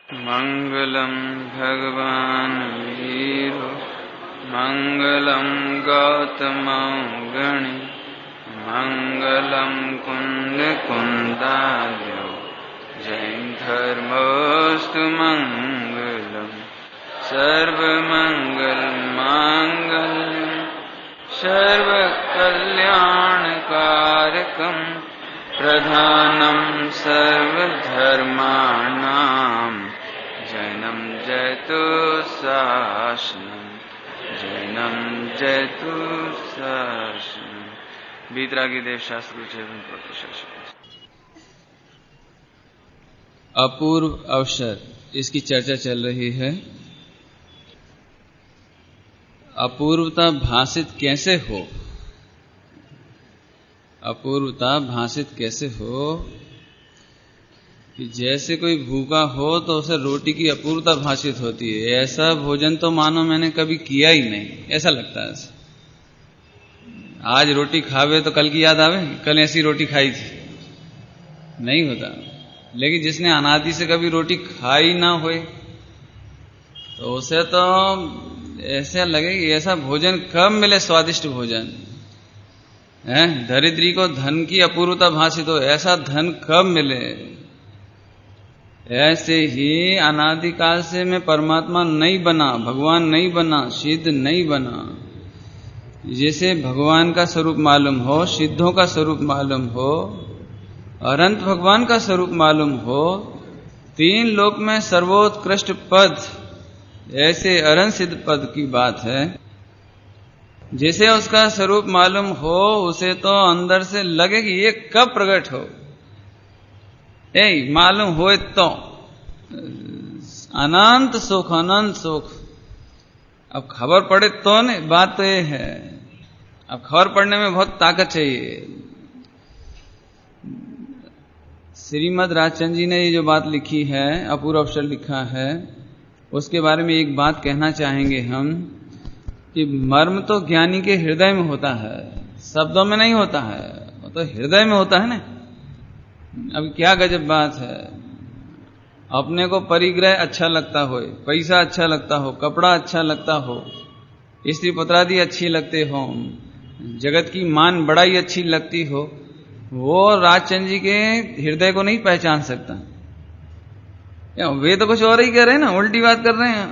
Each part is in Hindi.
मंगलम भगवान वीरो मंगलम गौतमौगणि मंगलम कुंद कुंदाद्यो जैन धर्मोस्तु मंगलम सर्वमंगल मांगल्यम सर्वकल्याणकारकम प्रधानम सर्वधर्माणां जैनम जयतु शासनम जैनम जयतु शासनम। बीतरागी देव शास्त्र अपूर्व अवसर, इसकी चर्चा चल रही है। अपूर्वता भाषित कैसे हो? अपूर्वता भाषित कैसे हो कि जैसे कोई भूखा हो तो उसे रोटी की अपूर्वता भाषित होती है। ऐसा भोजन तो मानो मैंने कभी किया ही नहीं, ऐसा लगता है। आज रोटी खावे तो कल की याद आवे, कल ऐसी रोटी खाई थी, नहीं होता। लेकिन जिसने अनादि से कभी रोटी खाई ना होए तो उसे तो ऐसा लगे कि ऐसा भोजन कब मिले, स्वादिष्ट भोजन है। दरिद्री को धन की अपूर्वता भाषित हो, ऐसा धन कब मिले। ऐसे ही अनादिकाल से मैं परमात्मा नहीं बना, भगवान नहीं बना, सिद्ध नहीं बना। जैसे भगवान का स्वरूप मालूम हो, सिद्धों का स्वरूप मालूम हो, अनंत भगवान का स्वरूप मालूम हो, तीन लोक में सर्वोत्कृष्ट पद, ऐसे अरन सिद्ध पद की बात है। जैसे उसका स्वरूप मालूम हो, उसे तो अंदर से लगे कि ये कब प्रकट हो, मालूम हो तो अनंत सुख, अनंत सुख। अब खबर पड़े तो नहीं, बात तो ये है। अब खबर पड़ने में बहुत ताकत चाहिए। श्रीमद् राजचंद्र जी ने ये जो बात लिखी है, अपूर्व अवसर लिखा है, उसके बारे में एक बात कहना चाहेंगे हम कि मर्म तो ज्ञानी के हृदय में होता है, शब्दों में नहीं होता है, वो तो हृदय में होता है ना। अब क्या गजब बात है। अपने को परिग्रह अच्छा लगता हो, पैसा अच्छा लगता हो, कपड़ा अच्छा लगता हो, स्त्री पुत्रादि अच्छी लगते हो, जगत की मान बड़ाई अच्छी लगती हो, वो राजचंद्र जी के हृदय को नहीं पहचान सकता। वे तो कुछ और ही कह रहे हैं ना, उल्टी बात कर रहे हैं।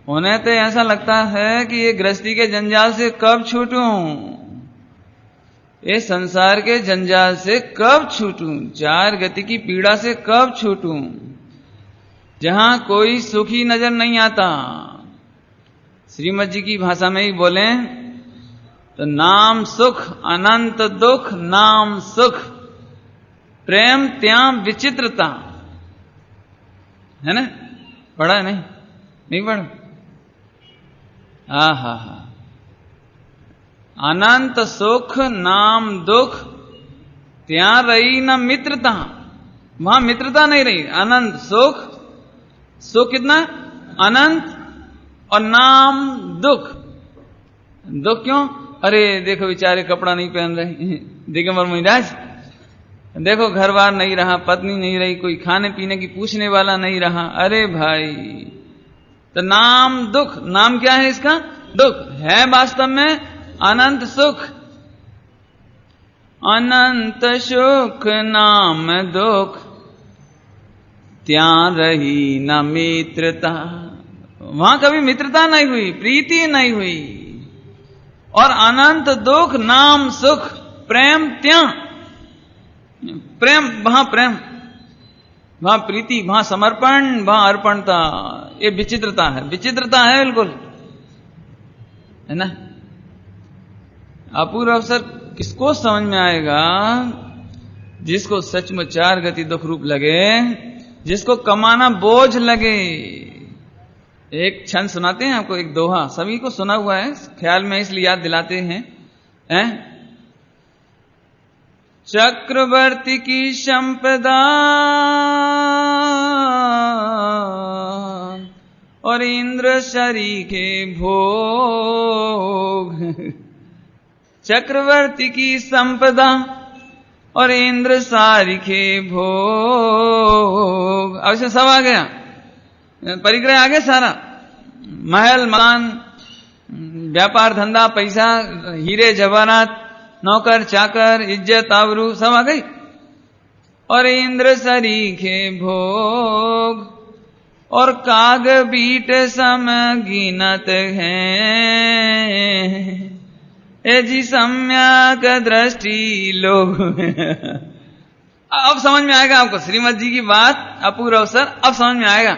उन्हें तो ऐसा लगता है कि ये गृहस्थी के जंजाल से कब छूटूं, ये संसार के जंजाल से कब छूटूं, चार गति की पीड़ा से कब छूटूं, जहां कोई सुखी नजर नहीं आता। श्रीमद जी की भाषा में ही बोले तो नाम सुख अनंत दुख, नाम सुख प्रेम त्याग विचित्रता, है ना? पढ़ा है नहीं पढ़ा? हा अनंत सुख नाम दुख, त्यां रही न मित्रता। वहां मित्रता नहीं रही, अनंत सुख, सुख कितना अनंत, और नाम दुख। दुख क्यों? अरे देखो बेचारे कपड़ा नहीं पहन रहे, दिगंबर महाराज, देखो घर बार नहीं रहा, पत्नी नहीं रही, कोई खाने पीने की पूछने वाला नहीं रहा। अरे भाई, तो नाम दुख, नाम क्या है इसका? दुख है, वास्तव में अनंत सुख। अनंत सुख नाम दुख, त्यां रही न मित्रता। वहां कभी मित्रता नहीं हुई, प्रीति नहीं हुई। और अनंत दुख नाम सुख, प्रेम त्याग, प्रेम वहां प्रेम, वहां प्रीति, वहां समर्पण, वहां अर्पणता। ये विचित्रता है, विचित्रता है बिल्कुल, है ना? अपूर्व अवसर किसको समझ में आएगा? जिसको सचमुच चार गति दुख रूप लगे, जिसको कमाना बोझ लगे। एक छंद सुनाते हैं आपको, एक दोहा, सभी को सुना हुआ है, ख्याल में इसलिए याद दिलाते हैं। चक्रवर्ती की संपदा और इंद्र शरी के भोग। चक्रवर्ती की संपदा और इंद्र सारी के भोग। अब से सब आ गया। परिग्रह आ गया सारा, महल मकान, व्यापार धंधा, पैसा, हीरे जवाहरात, नौकर चाकर, इज्जत आबरू सब आ गई। और इंद्र सरीखे भोग और काग बीट सम गिनत हैं, ए जी सम्यक दृष्टि लोग। अब समझ में आएगा आपको श्रीमद जी की बात, अपूर्व अवसर अब समझ में आएगा।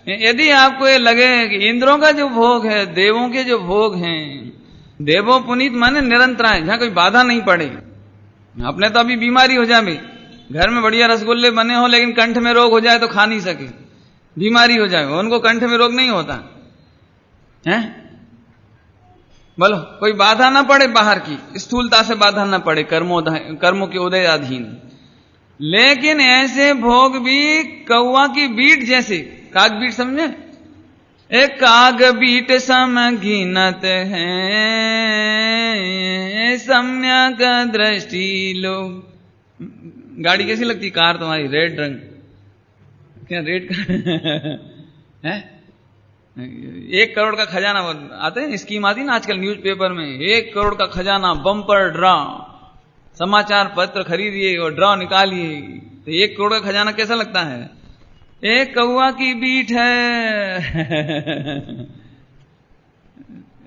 यदि आपको ये लगे कि इंद्रों का जो भोग है, देवों के जो भोग हैं, देवो पुनीत माने निरंतराय, जहां कोई बाधा नहीं पड़े। अपने तो अभी बीमारी हो जाए, घर में बढ़िया रसगुल्ले बने हो लेकिन कंठ में रोग हो जाए तो खा नहीं सके, बीमारी हो जाए, उनको कंठ में रोग नहीं होता है। बोलो, कोई बाधा ना पड़े बाहर की, स्थूलता से बाधा ना पड़े, कर्मों के उदयाधीन। लेकिन ऐसे भोग भी कौवा की बीट जैसे, काग बीट समझे, एक काग बीट सम गिनत है, सम्यक दृष्टि लोग। गाड़ी कैसी लगती कार तुम्हारी? रेड रंग, क्या रेड है? 1 करोड़ का खजाना आते हैं, स्कीम आती ना आजकल न्यूज़पेपर में, 1 करोड़ का खजाना, बम्पर ड्रा, समाचार पत्र खरीदिए और ड्रा निकालिए। तो 1 करोड़ का खजाना कैसा लगता है? एक कौवा की बीट है।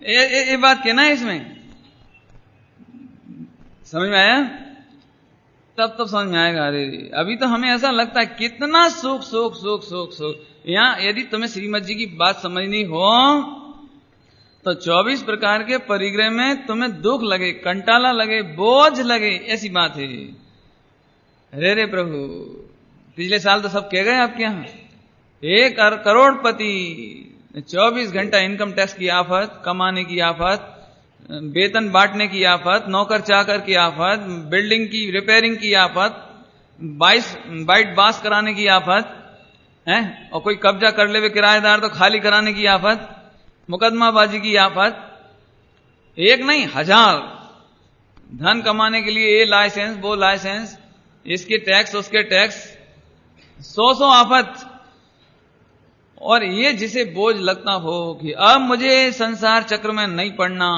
ये बात कहना है इसमें, समझ में आया? तब समझ में आएगा। अरे अभी तो हमें ऐसा लगता है कितना सुख सुख सुख सुख सुख। यहाँ यदि तुम्हें श्रीमद जी की बात समझनी हो तो 24 प्रकार के परिग्रह में तुम्हें दुख लगे, कंटाला लगे, बोझ लगे, ऐसी बात है। अरे रे प्रभु, पिछले साल तो सब कह गए आपके यहाँ, 1 करोड़पति, 24 घंटा इनकम टैक्स की आफत, कमाने की आफत, वेतन बांटने की आफत, नौकर चाकर की आफत, बिल्डिंग की रिपेयरिंग की आफत, 22 बाइट बास कराने की आफत है, और कोई कब्जा कर ले किराएदार तो खाली कराने की आफत, मुकदमाबाजी की आफत, एक नहीं 1000। धन कमाने के लिए ये लाइसेंस, वो लाइसेंस, इसके टैक्स, उसके टैक्स, 100 आफत। और ये जिसे बोझ लगता हो कि अब मुझे संसार चक्र में नहीं पड़ना,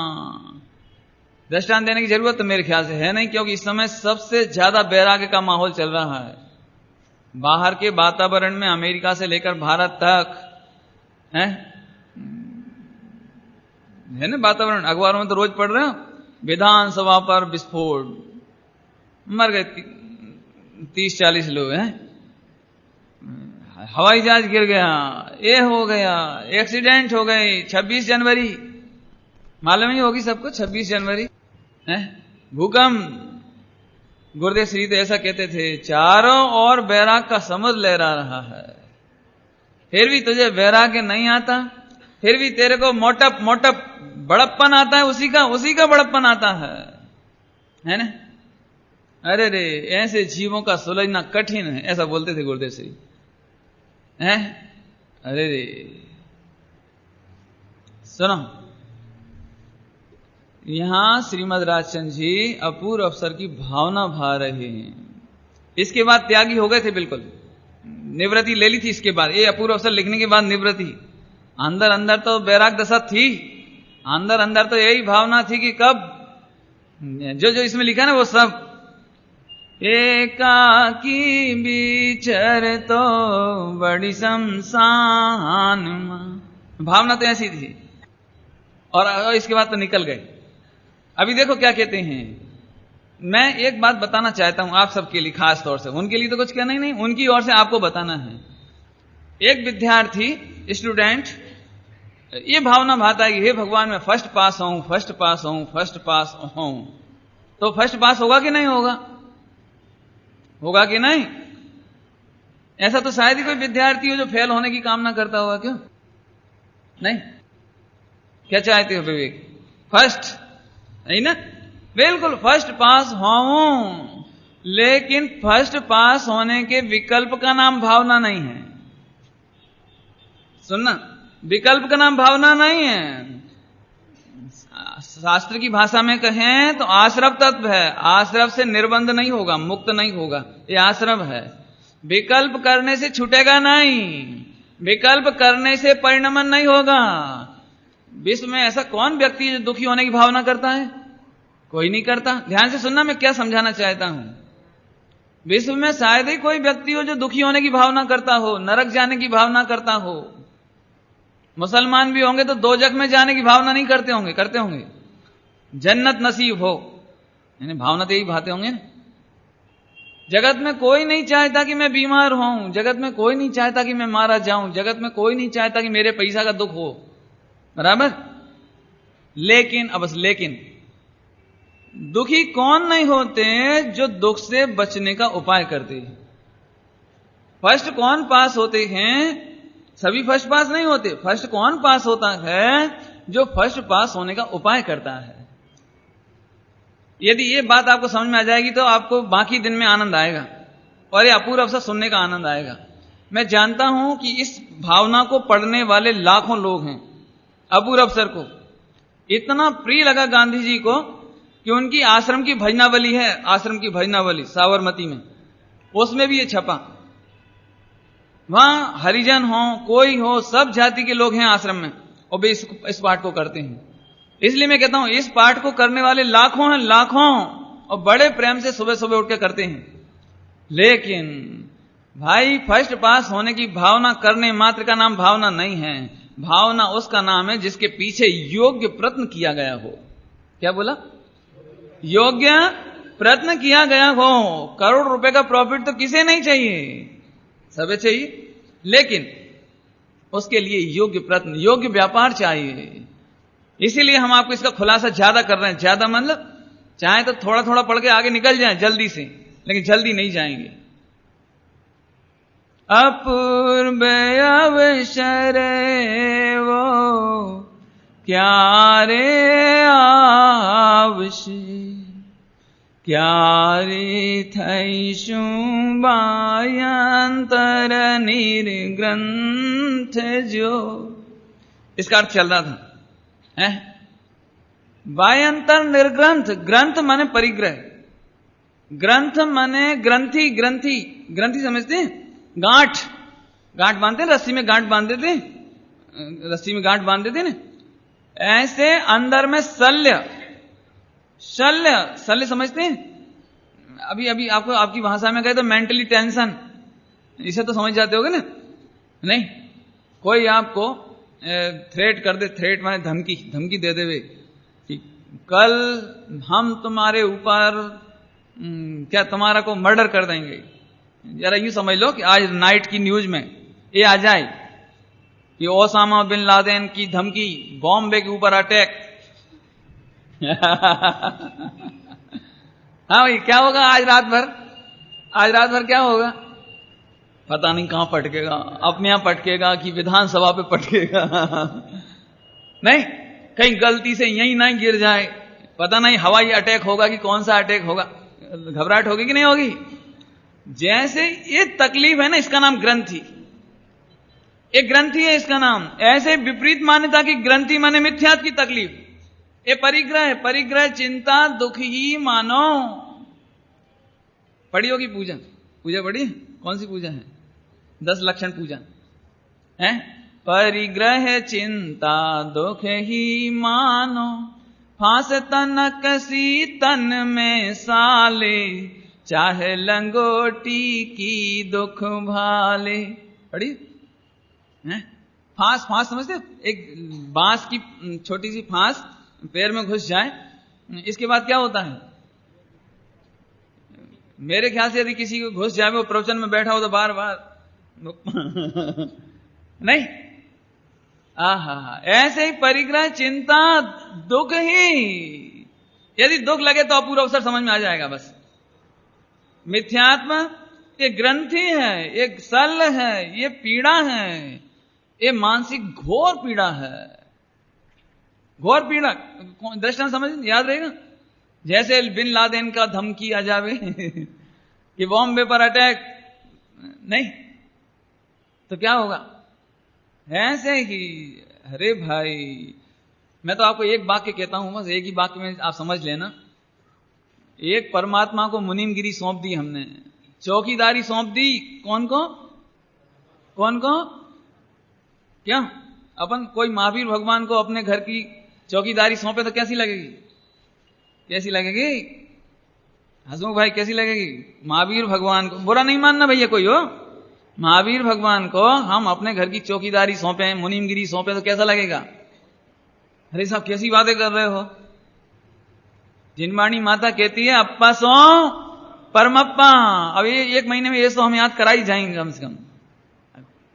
दृष्टांत देने की जरूरत तो मेरे ख्याल से है नहीं, क्योंकि इस समय सबसे ज्यादा बैराग्य का माहौल चल रहा है। बाहर के वातावरण में अमेरिका से लेकर भारत तक है ना वातावरण, अखबारों में तो रोज पढ़ रहे हो, विधानसभा पर विस्फोट, मर गए 30-40 लोग हैं, हवाई जहाज गिर गया, ये हो गया, एक्सीडेंट हो गई, 26 जनवरी मालूम ही होगी सबको, 26 जनवरी है, भूकंप। गुरुदेव श्री तो ऐसा कहते थे, चारों ओर बैराग का समुद्र लहरा रहा है, फिर भी तुझे वैराग्य नहीं आता, फिर भी तेरे को मोटप मोटप बड़प्पन आता है, उसी का बड़प्पन आता है ना। अरे रे, ऐसे जीवों का सुलझना कठिन है, ऐसा बोलते थे गुरुदेव श्री हैं। अरे रे, सुनो, यहां श्रीमद राजचंद्र जी अपूर्व अवसर की भावना भा रहे हैं। इसके बाद त्यागी हो गए थे, बिल्कुल निवृत्ति ले ली थी। इसके बाद ये अपूर्व अवसर लिखने के बाद निवृत्ति, अंदर अंदर तो बैराग दशा थी, अंदर अंदर तो यही भावना थी कि कब जो जो इसमें लिखा ना वो सब, एकाकी बिचर तो बड़ी शमशान, भावना तो ऐसी थी। और इसके बाद तो निकल गए। अभी देखो क्या कहते हैं। मैं एक बात बताना चाहता हूं आप सबके लिए, खास तौर से, उनके लिए तो कुछ कहना ही नहीं, उनकी ओर से आपको बताना है। एक विद्यार्थी, स्टूडेंट, ये भावना भाता है कि हे भगवान, मैं फर्स्ट पास हूं, फर्स्ट पास हूं, फर्स्ट पास हूं। तो फर्स्ट पास होगा कि नहीं होगा? होगा कि नहीं? ऐसा तो शायद ही कोई विद्यार्थी हो जो फेल होने की कामना करता होगा, क्यों नहीं? क्या चाहते हो विवेक? फर्स्ट, नहीं ना? बिल्कुल फर्स्ट पास हूं, लेकिन फर्स्ट पास होने के विकल्प का नाम भावना नहीं है। सुनना, विकल्प का नाम भावना नहीं है। शास्त्र की भाषा में कहें तो आश्रव तत्व है। आश्रव से निर्बंध नहीं होगा, मुक्त नहीं होगा, ये आश्रव है। विकल्प करने से छूटेगा नहीं। विकल्प करने से परिणमन नहीं होगा। विश्व में ऐसा कौन व्यक्ति है जो दुखी होने की भावना करता है? कोई नहीं करता। ध्यान से सुनना, मैं क्या समझाना चाहता हूं। विश्व में शायद ही कोई व्यक्ति हो जो दुखी होने की भावना करता हो, नरक जाने की भावना करता हो। मुसलमान भी होंगे तो दोजख में जाने की भावना नहीं करते होंगे, करते होंगे जन्नत नसीब हो, यानी भावना तो यही भाते होंगे ना। जगत में कोई नहीं चाहता कि मैं बीमार हूं, जगत में कोई नहीं चाहता कि मैं मारा जाऊं, जगत में कोई नहीं चाहता कि मेरे पैसा का दुख हो, बराबर। लेकिन अब लेकिन दुखी कौन नहीं होते? जो दुख से बचने का उपाय करते हैं। फर्स्ट कौन पास होते हैं? सभी फर्स्ट पास नहीं होते। फर्स्ट कौन पास होता है? जो फर्स्ट पास होने का उपाय करता है। यदि ये बात आपको समझ में आ जाएगी तो आपको बाकी दिन में आनंद आएगा और ये अपूर्व अवसर सुनने का आनंद आएगा। मैं जानता हूं कि इस भावना को पढ़ने वाले लाखों लोग हैं। अपूर्व अवसर को इतना प्रिय लगा गांधी जी को कि उनकी आश्रम की भजनावली है, आश्रम की भजनावली साबरमती में, उसमें भी ये छपा। वहां हरिजन हो, कोई हो, सब जाति के लोग हैं आश्रम में और वे इस पाठ को करते हैं। इसलिए मैं कहता हूं इस पाठ को करने वाले लाखों हैं, लाखों, और बड़े प्रेम से सुबह सुबह उठ के करते हैं। लेकिन भाई फर्स्ट पास होने की भावना करने मात्र का नाम भावना नहीं है। भावना उसका नाम है जिसके पीछे योग्य प्रयत्न किया गया हो। क्या बोला? योग्य प्रयत्न किया गया हो। करोड़ रुपए का प्रॉफिट तो किसे नहीं चाहिए, सबे चाहिए, लेकिन उसके लिए योग्य प्रयत्न, योग्य व्यापार चाहिए। इसीलिए हम आपको इसका खुलासा ज्यादा कर रहे हैं। ज्यादा मतलब चाहे तो थोड़ा थोड़ा पढ़ के आगे निकल जाए जल्दी से, लेकिन जल्दी नहीं जाएंगे। अपूर्व अवसर वो क्या रे आवशे, क्या रे थैशु बायंतर निर्ग्रंथ जो। इसका अर्थ चल रहा था है बायंतर निर्ग्रंथ। ग्रंथ माने परिग्रह, ग्रंथ माने ग्रंथि, ग्रंथि, ग्रंथि समझते हैं? गांठ, गांठ बांधते हैं, रस्सी में गांठ बांध देते, रस्सी में गांठ बांध देते ना, ऐसे अंदर में शल्य, शल्य, शल्य समझते हैं? अभी अभी आपको आपकी भाषा में कहे तो मेंटली टेंशन, इसे तो समझ जाते होगे ना? नहीं, कोई आपको थ्रेट कर दे, थ्रेट माने धमकी, धमकी दे देवे कि कल हम तुम्हारे ऊपर क्या तुम्हारा को मर्डर कर देंगे। जरा यूं समझ लो कि आज नाइट की न्यूज में ये आ जाए कि ओसामा बिन लादेन की धमकी, बॉम्बे के ऊपर अटैक। हाँ भाई, क्या होगा आज रात भर? आज रात भर क्या होगा पता नहीं, कहां पटकेगा, अपने यहां पटकेगा कि विधानसभा पे पटकेगा। नहीं, कहीं गलती से यहीं ना गिर जाए, पता नहीं हवाई अटैक होगा कि कौन सा अटैक होगा। घबराहट होगी कि नहीं होगी? जैसे ये तकलीफ है ना, इसका नाम ग्रंथि, एक ग्रंथि है इसका नाम। ऐसे विपरीत मान्यता की ग्रंथि माने मिथ्यात्व की तकलीफ, ये परिग्रह है। परिग्रह चिंता दुख ही मानो। पढ़ी होगी पूजा, पूजा पढ़ी? कौन सी पूजा है? 10 लक्षण पूजा है। परिग्रह चिंता दुख ही मानो, फांस तन कसी तन में साले, चाहे लंगोटी की दुख भाले। पढ़ी है? फांस, फांस समझते? एक बांस की छोटी सी फांस पैर में घुस जाए, इसके बाद क्या होता है? मेरे ख्याल से यदि किसी को घुस जाए, वो प्रवचन में बैठा हो तो बार बार नहीं। आहा, ऐसे ही परिग्रह चिंता दुख ही। यदि दुख लगे तो अपूर्व अवसर समझ में आ जाएगा। बस मिथ्यात्म ये ग्रंथि है, ये सल है, ये पीड़ा है, ये मानसिक घोर पीड़ा है, घोर पीड़ा। दृष्टांत समझ याद रहेगा? जैसे बिन लादेन का धमकी आ जावे कि बॉम्बे पर अटैक, नहीं तो क्या होगा? ऐसे ही। अरे भाई, मैं तो आपको एक वाक्य कहता हूं, बस एक ही वाक्य में आप समझ लेना। एक परमात्मा को मुनीमगिरी सौंप दी हमने, चौकीदारी सौंप दी। कौन को? कौन को? क्या अपन कोई महावीर भगवान को अपने घर की चौकीदारी सौंपे तो कैसी लगेगी? कैसी लगेगी हसमुख भाई, कैसी लगेगी? महावीर भगवान को बुरा नहीं मानना भैया कोई हो, महावीर भगवान को हम अपने घर की चौकीदारी सौंपे, मुनीमगिरी सौंपे तो कैसा लगेगा? अरे साहब कैसी बातें कर रहे हो? जिनवाणी माता कहती है अप्पा सो परमप्पा। अब ये 1 महीने में ये तो हम याद करा ही जाएंगे कम से कम।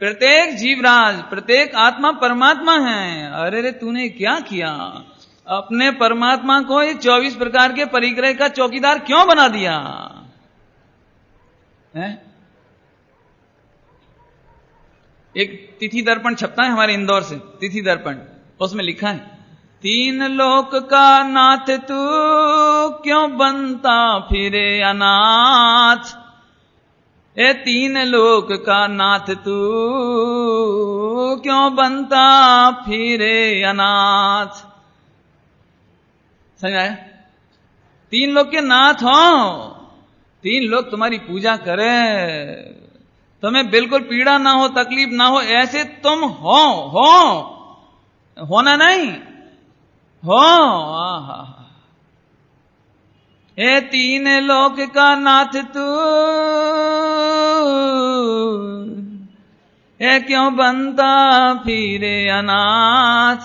प्रत्येक जीवराज, प्रत्येक आत्मा परमात्मा है। अरे रे तूने क्या किया? अपने परमात्मा को ये 24 प्रकार के परिग्रह का चौकीदार क्यों बना दिया है? एक तिथि दर्पण छपता है हमारे इंदौर से, तिथि दर्पण, उसमें लिखा है 3 लोक का नाथ तू क्यों बनता फिरे अनाथ। 3 लोक का नाथ तू क्यों बनता फिरे अनाथ। समझ आया? 3 लोक के नाथ हो, 3 लोग तुम्हारी पूजा करे, तुम्हें बिल्कुल पीड़ा ना हो, तकलीफ ना हो, ऐसे तुम हो होना नहीं हो। ए 3 लोक का नाथ तू ए क्यों बनता फिरे अनाथ।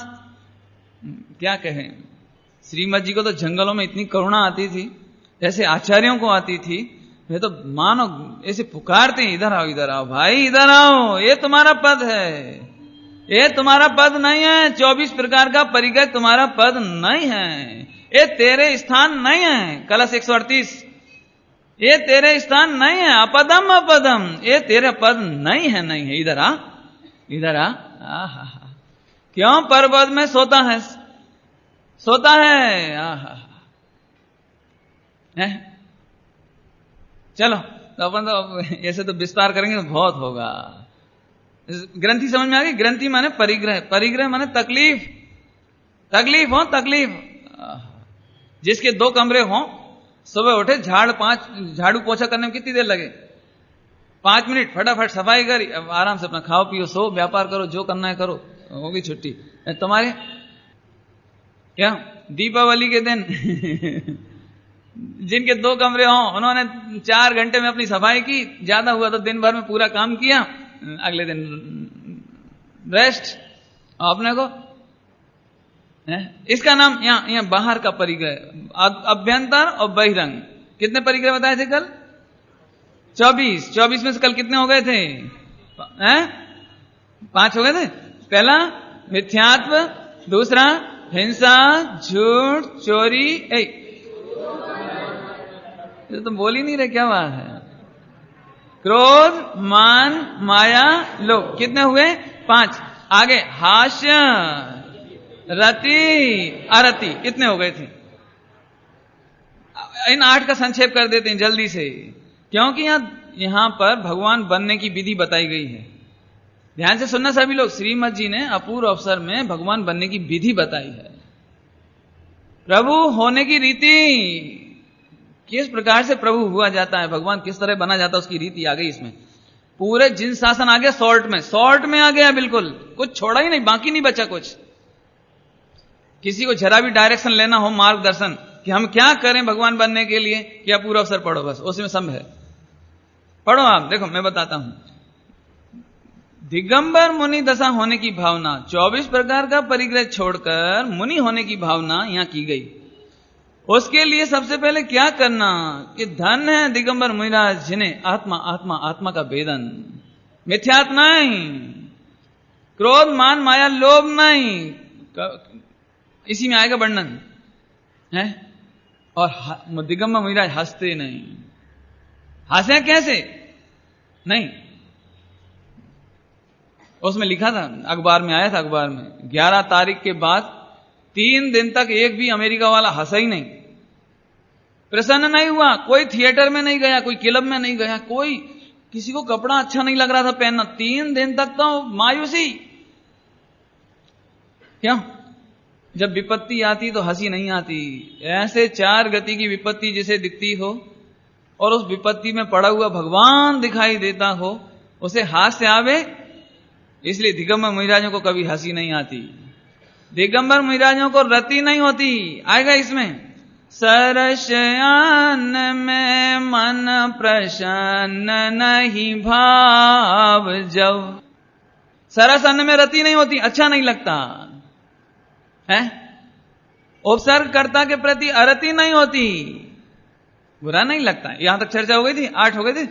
क्या कहें, श्रीमद जी को तो जंगलों में इतनी करुणा आती थी, ऐसे आचार्यों को आती थी, वे तो मानो ऐसे पुकारते हैं इधर आओ भाई, इधर आओ, ये तुम्हारा पद है, ये तुम्हारा पद नहीं है। 24 प्रकार का परिग्रह तुम्हारा पद नहीं है, ये तेरे स्थान नहीं है। कलश 138, ये तेरे स्थान नहीं है। अपदम अपदम, ये तेरे पद नहीं है, इधर आ, इधर आ। क्यों पर्वत में सोता है? चलो तो अपन तो ऐसे तो विस्तार करेंगे तो बहुत होगा। ग्रंथि समझ में आ गई? ग्रंथि माने परिग्रह, परिग्रह माने तकलीफ, तकलीफ हो, तकलीफ। जिसके 2 कमरे हों, सुबह उठे झाड़ू पोछा करने में कितनी देर लगे? 5 मिनट, फटाफट सफाई करी, अब आराम से अपना खाओ पियो सो, व्यापार करो, जो करना है करो, होगी छुट्टी। तुम्हारे क्या दीपावली के दिन जिनके 2 कमरे हों, उन्होंने 4 घंटे में अपनी सफाई की, ज्यादा हुआ तो दिन भर में पूरा काम किया, अगले दिन रेस्ट। अपने को इसका नाम यहाँ बाहर का परिग्रह, अभ्यंतर और बहिरंग। कितने परिग्रह बताए थे कल? 24 में से कल कितने हो गए थे? 5 हो गए थे। पहला मिथ्यात्व, दूसरा हिंसा, झूठ, चोरी। ये तो बोल ही नहीं रहे, क्या बात है? क्रोध, मान, माया, लोभ। कितने हुए? 5। आगे हास्य, रति, अरति। कितने हो गए थे? इन 8 का संक्षेप कर देते हैं जल्दी से, क्योंकि यहां पर भगवान बनने की विधि बताई गई है। ध्यान से सुनना सभी लोग, श्रीमद जी ने अपूर्व अवसर में भगवान बनने की विधि बताई है। प्रभु होने की रीति, किस प्रकार से प्रभु हुआ जाता है, भगवान किस तरह बना जाता है, उसकी रीति आ गई इसमें। पूरे जिन शासन आ गया शॉर्ट में आ गया, बिल्कुल कुछ छोड़ा ही नहीं, बाकी नहीं बचा कुछ। किसी को जरा भी डायरेक्शन लेना हो, मार्गदर्शन कि हम क्या करें भगवान बनने के लिए, क्या पूरा अवसर पढ़ो, बस उसमें सब है। पढ़ो आप, देखो मैं बताता हूं। दिगंबर मुनि दशा होने की भावना, 24 प्रकार का परिग्रह छोड़कर मुनि होने की भावना यहां की गई। उसके लिए सबसे पहले क्या करना कि धन है दिगंबर मुनिराज जिन्हें आत्मा आत्मा आत्मा का वेदन, मिथ्यात्व नहीं, क्रोध, मान, माया, लोभ नहीं, इसी में आएगा वर्णन है। और दिगंबर मुनिराज हंसते नहीं। हंसे कैसे? नहीं, उसमें लिखा था, अखबार में आया था, अखबार में 11 तारीख के बाद 3 दिन तक एक भी अमेरिका वाला हंसा ही नहीं, प्रसन्न नहीं हुआ। कोई थिएटर में नहीं गया, कोई क्लब में नहीं गया, कोई किसी को कपड़ा अच्छा नहीं लग रहा था पहनना। 3 दिन तक तो मायूसी। क्यों? जब विपत्ति आती तो हंसी नहीं आती। ऐसे 4 गति की विपत्ति जिसे दिखती हो और उस विपत्ति में पड़ा हुआ भगवान दिखाई देता हो, उसे हास्य आवे इसलिए दिगंबर मुनिराजों को कभी हंसी नहीं आती, दिगंबर मुनिराजों को रति नहीं होती। आएगा इसमें, सरसयान में मन प्रसन्न नहीं भाव जब। सरस अन्न में रति नहीं होती, अच्छा नहीं लगता है। उपसर्गकर्ता के प्रति अरति नहीं होती, बुरा नहीं लगता। यहां तक चर्चा हो गई थी, 8 हो गए थे।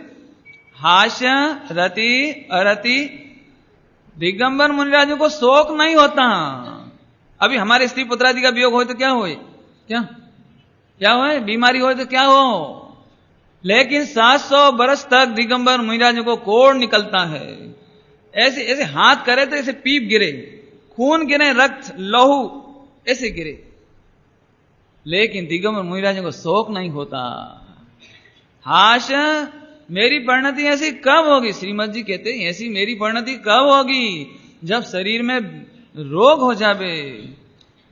हास्य, रति, अरति। दिगंबर मुनिराजों को शोक नहीं होता। अभी हमारे स्त्री पुत्रादि का वियोग हो तो क्या होए, क्या होए, बीमारी हो तो क्या हो, लेकिन 700 बरस तक दिगंबर मुनिराजों को कोढ़ निकलता है। ऐसे ऐसे हाथ करे तो ऐसे पीप गिरे, खून गिरे, रक्त लहू ऐसे गिरे, लेकिन दिगंबर मुनिराजों को शोक नहीं होता। हाश, मेरी परिणति ऐसी कब होगी, श्रीमद जी कहते हैं ऐसी मेरी परिणति कब होगी, जब शरीर में रोग हो जावे,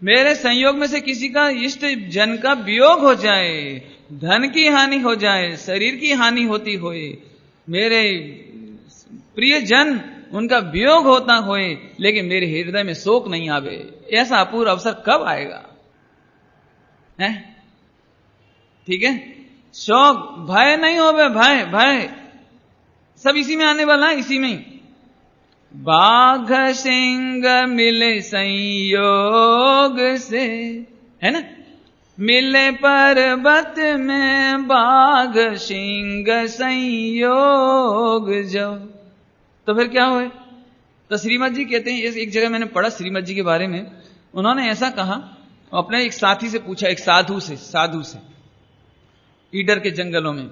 मेरे संयोग में से किसी का इष्ट जन का वियोग हो जाए, धन की हानि हो जाए, शरीर की हानि होती होए, मेरे प्रिय जन उनका वियोग होता होए, लेकिन मेरे हृदय में शोक नहीं आवे। ऐसा अपूर्व अवसर कब आएगा है? ठीक है, शोक, भय नहीं होवे, भय भय सब इसी में आने वाला है, इसी में। बाघ सिंह मिले संयोग से, है ना, मिले पर्वत में बाघ सिंह संयोग जो, तो फिर क्या हुए। तो श्रीमद जी कहते हैं, एक जगह मैंने पढ़ा श्रीमद जी के बारे में, उन्होंने ऐसा कहा, अपने एक साथी से पूछा, एक साधु से ईडर के जंगलों में,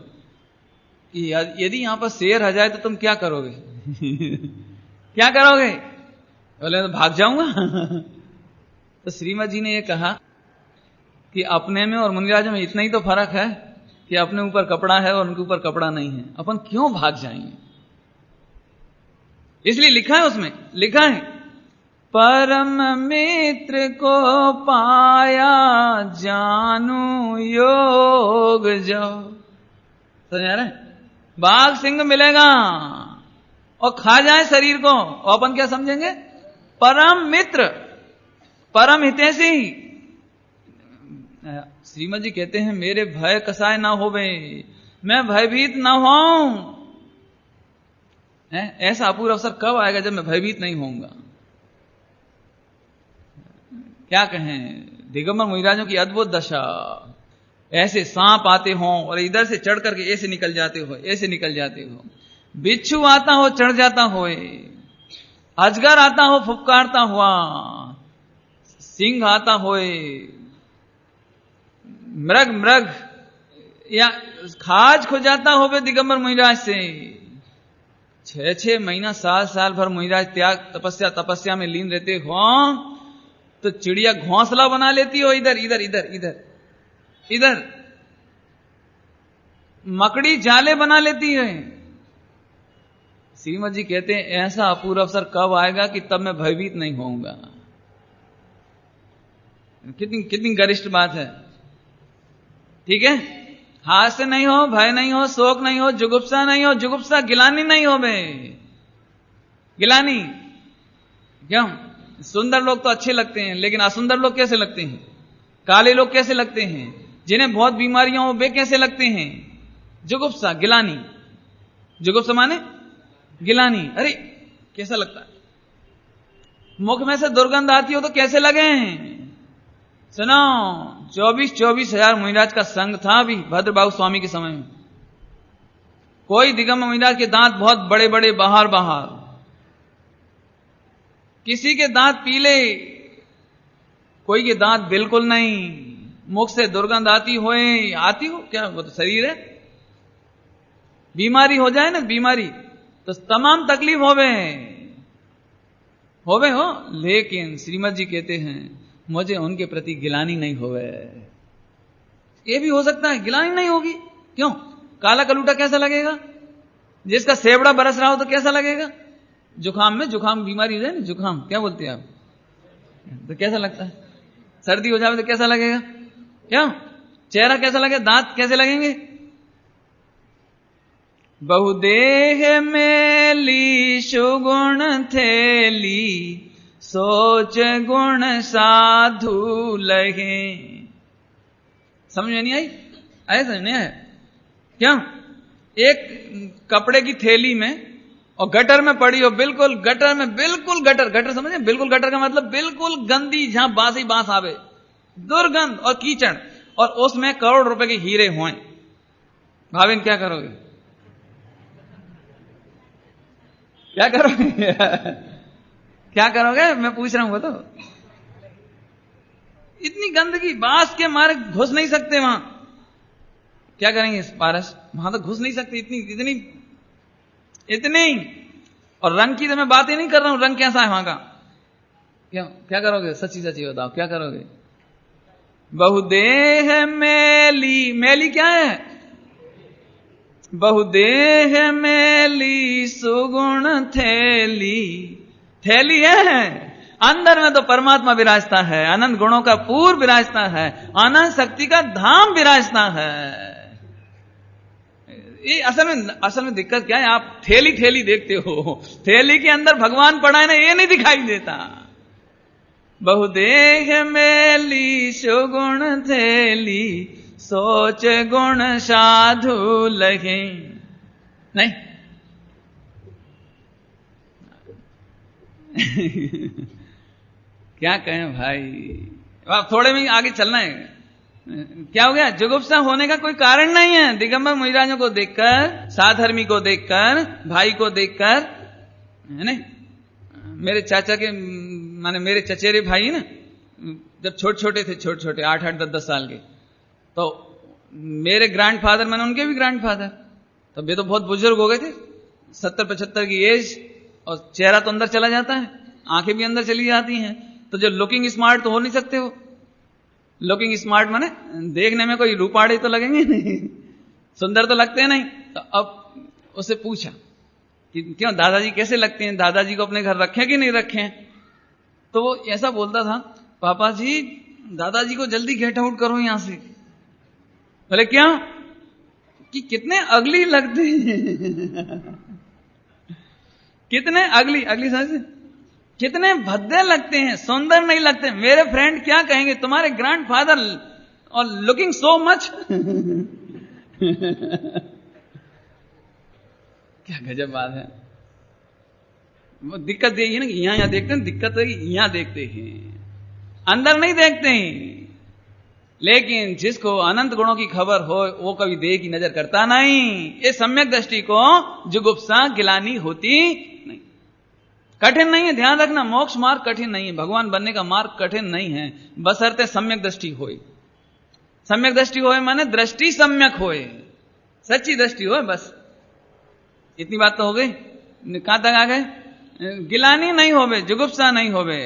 कि यदि यहां पर शेर आ जाए तो तुम क्या करोगे? क्या करोगे? बोले तो भाग जाऊंगा। तो श्रीमद जी ने यह कहा कि अपने में और मुनिराजों में इतना ही तो फर्क है कि अपने ऊपर कपड़ा है और उनके ऊपर कपड़ा नहीं है, अपन क्यों भाग जाएंगे। इसलिए लिखा है, उसमें लिखा है, परम मित्र को पाया जानू योग जो। समझ आ रहा है? बाघ सिंह मिलेगा और खा जाए शरीर को, और अपन क्या समझेंगे? परम मित्र, परम हितैषी। श्रीमद जी कहते हैं, मेरे भय कसाय ना होवे, मैं भयभीत ना होऊं। ऐसा अपूर्व अवसर कब आएगा जब मैं भयभीत नहीं होऊंगा। क्या कहें, दिगंबर मुनिराजों की अद्भुत दशा। ऐसे सांप आते हों और इधर से चढ़ करके ऐसे निकल जाते हो, ऐसे निकल जाते हो, बिच्छू आता हो चढ़ जाता होए, अजगर आता हो फुफकारता हुआ, सिंह आता होए, मृग या खाज खो जाता हो दिगंबर मुनिराज से। 6 महीना साल भर मुनिराज त्याग तपस्या में लीन रहते हो, तो चिड़िया घोंसला बना लेती हो, इधर इधर इधर इधर इधर, मकड़ी जाले बना लेती है। श्रीमद जी कहते हैं, ऐसा अपूर्व अवसर कब आएगा कि तब मैं भयभीत नहीं होऊंगा। कितनी गरिष्ठ बात है। ठीक है, हास्य नहीं हो, भय नहीं हो, शोक नहीं हो, जुगुप्सा नहीं हो। जुगुप्सा गिलानी नहीं हो बे, गिलानी क्यों? सुंदर लोग तो अच्छे लगते हैं, लेकिन असुंदर लोग कैसे लगते हैं? काले लोग कैसे लगते हैं? जिन्हें बहुत बीमारियां हो वे कैसे लगते हैं? जुगुप्सा, गिलानी। जुगुप्सा माने गिलानी। अरे कैसा लगता है? मुख में से दुर्गंध आती हो तो कैसे लगे? सुनो, 24 हजार मुनिराज का संग था अभी भद्रबाहु स्वामी के समय में। कोई दिगंबर मुनिराज के दांत बहुत बड़े बड़े बाहर, किसी के दांत पीले, कोई के दांत बिल्कुल नहीं। मुख से दुर्गंध आती हो क्या? वो तो शरीर है। बीमारी हो जाए ना, बीमारी तो तमाम तकलीफ होवे हो, लेकिन श्रीमद जी कहते हैं, मुझे उनके प्रति गिलानी नहीं होवे। ये भी हो सकता है गिलानी नहीं होगी। क्यों? काला कलूटा कैसा लगेगा? जिसका सेवड़ा बरस रहा हो तो कैसा लगेगा? जुखाम बीमारी हो जाए ना, जुखाम क्या बोलते हैं आप, तो कैसा लगता है? सर्दी हो जाए तो कैसा लगेगा? क्या चेहरा कैसा लगेगा? दांत कैसे लगेंगे? बहुदेह मेली सुगुण थेली, सोच गुण साधु लगे। समझ में नहीं आई? ऐसा नहीं है क्या? एक कपड़े की थैली में और गटर में पड़ी हो, बिल्कुल गटर में, बिल्कुल गटर, गटर समझे? बिल्कुल गटर का मतलब बिल्कुल गंदी, जहां बास ही बास आवे, दुर्गंध और कीचड़, और उसमें करोड़ रुपए के हीरे हों। भाविन क्या करोगे? क्या करोगे? क्या करोगे? मैं पूछ रहा हूं, तो इतनी गंदगी, बास के मारे घुस नहीं सकते वहां। क्या करेंगे पारस? वहां तो घुस नहीं सकते, इतनी इतनी इतनी। और रंग की तो मैं बात ही नहीं कर रहा हूं, रंग कैसा है वहां का। क्यों? क्या करोगे? सच्ची सच्ची बताओ, क्या करोगे? बहुदेह मेली, मेली क्या है? बहुदेह मेली सुगुण थैली, थैली है, अंदर में तो परमात्मा विराजता है, अनंत गुणों का पूर्व विराजता है, अनंत शक्ति का धाम विराजता है। ये असल में दिक्कत क्या है? आप थैली थैली देखते हो, थैली के अंदर भगवान पड़ा है ना, ये नहीं दिखाई देता। बहुदेह मेली सुगुण थैली, सोच गुण साधु लगे। नहीं क्या कहें भाई, अब थोड़े में आगे चलना है। क्या हो गया? जुगुप्सा होने का कोई कारण नहीं है। दिगंबर मुनिराजों को देखकर, साधर्मी को देखकर, भाई को देखकर, है ना, मेरे चाचा के, माने मेरे चचेरे भाई ना, जब छोटे छोटे थे, छोटे छोटे 8-8, 10-10 साल के, तो मेरे ग्रैंडफादर, मैंने उनके भी ग्रैंडफादर, तो वे तो बहुत बुजुर्ग हो गए थे, 70-75 की एज, और चेहरा तो अंदर चला जाता है, आंखें भी अंदर चली जाती हैं। तो जो लुकिंग स्मार्ट तो हो नहीं सकते हो। लुकिंग स्मार्ट माने देखने में कोई रूपाड़े तो लगेंगे नहीं, सुंदर तो लगते हैं नहीं। तो अब उससे पूछा कि क्यों दादाजी कैसे लगते हैं, दादाजी को अपने घर रखें कि नहीं रखें? तो वो ऐसा बोलता था, पापा जी दादाजी को जल्दी गेट आउट करो यहां से। बोले क्या? कि कितने अगली लगते हैं कितने अगली, अगली समझ, कितने भद्दे लगते हैं, सुंदर नहीं लगते। मेरे फ्रेंड क्या कहेंगे, तुम्हारे ग्रैंडफादर और लुकिंग सो मच क्या गजब बात है। वो दिक्कत यही है ना कि यहां देखते हैं, दिक्कत है कि यहां देखते हैं, अंदर नहीं देखते हैं। लेकिन जिसको अनंत गुणों की खबर हो, वो कभी देह की नजर करता नहीं। ये सम्यक दृष्टि को जुगुप्सा गिलानी होती नहीं। कठिन नहीं है, ध्यान रखना, मोक्ष मार्ग कठिन नहीं है, भगवान बनने का मार्ग कठिन नहीं है, बशर्ते सम्यक दृष्टि होए। सम्यक दृष्टि होए माने दृष्टि सम्यक होए, सच्ची दृष्टि होए, बस इतनी बात तो हो गई। कहां तक आ गए? गिलानी नहीं होवे, जुगुप्सा नहीं होवे,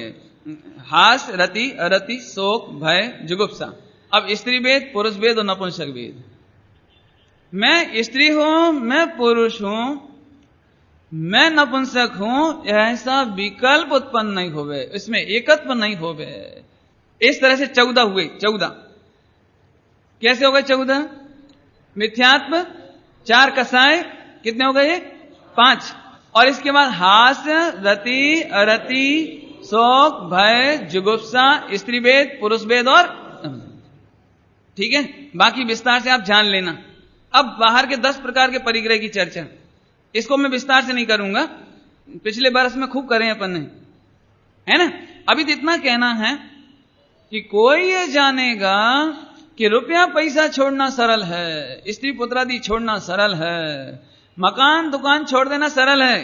हास, रति, अरति, शोक, भय, जुगुप्सा। अब स्त्री वेद, पुरुष वेद और नपुंसक वेद। मैं स्त्री हूं, मैं पुरुष हूं, मैं नपुंसक हूं, ऐसा विकल्प उत्पन्न नहीं होवे, इसमें एकत्व नहीं होवे। इस तरह से 14 हुए। 14 कैसे हो गए? 14 मिथ्यात्व, 4 कसाय, कितने हो गए? 5। और इसके बाद हास, रति, अरति, शोक, भय, जुगुप्सा, स्त्री वेद, पुरुष वेद और, ठीक है, बाकी विस्तार से आप जान लेना। अब बाहर के 10 प्रकार के परिग्रह की चर्चा, इसको मैं विस्तार से नहीं करूंगा, पिछले बरस में खूब करें अपन ने, है ना। अभी तो इतना कहना है कि कोई ये जानेगा कि रुपया पैसा छोड़ना सरल है, स्त्री पुत्रादि छोड़ना सरल है, मकान दुकान छोड़ देना सरल है,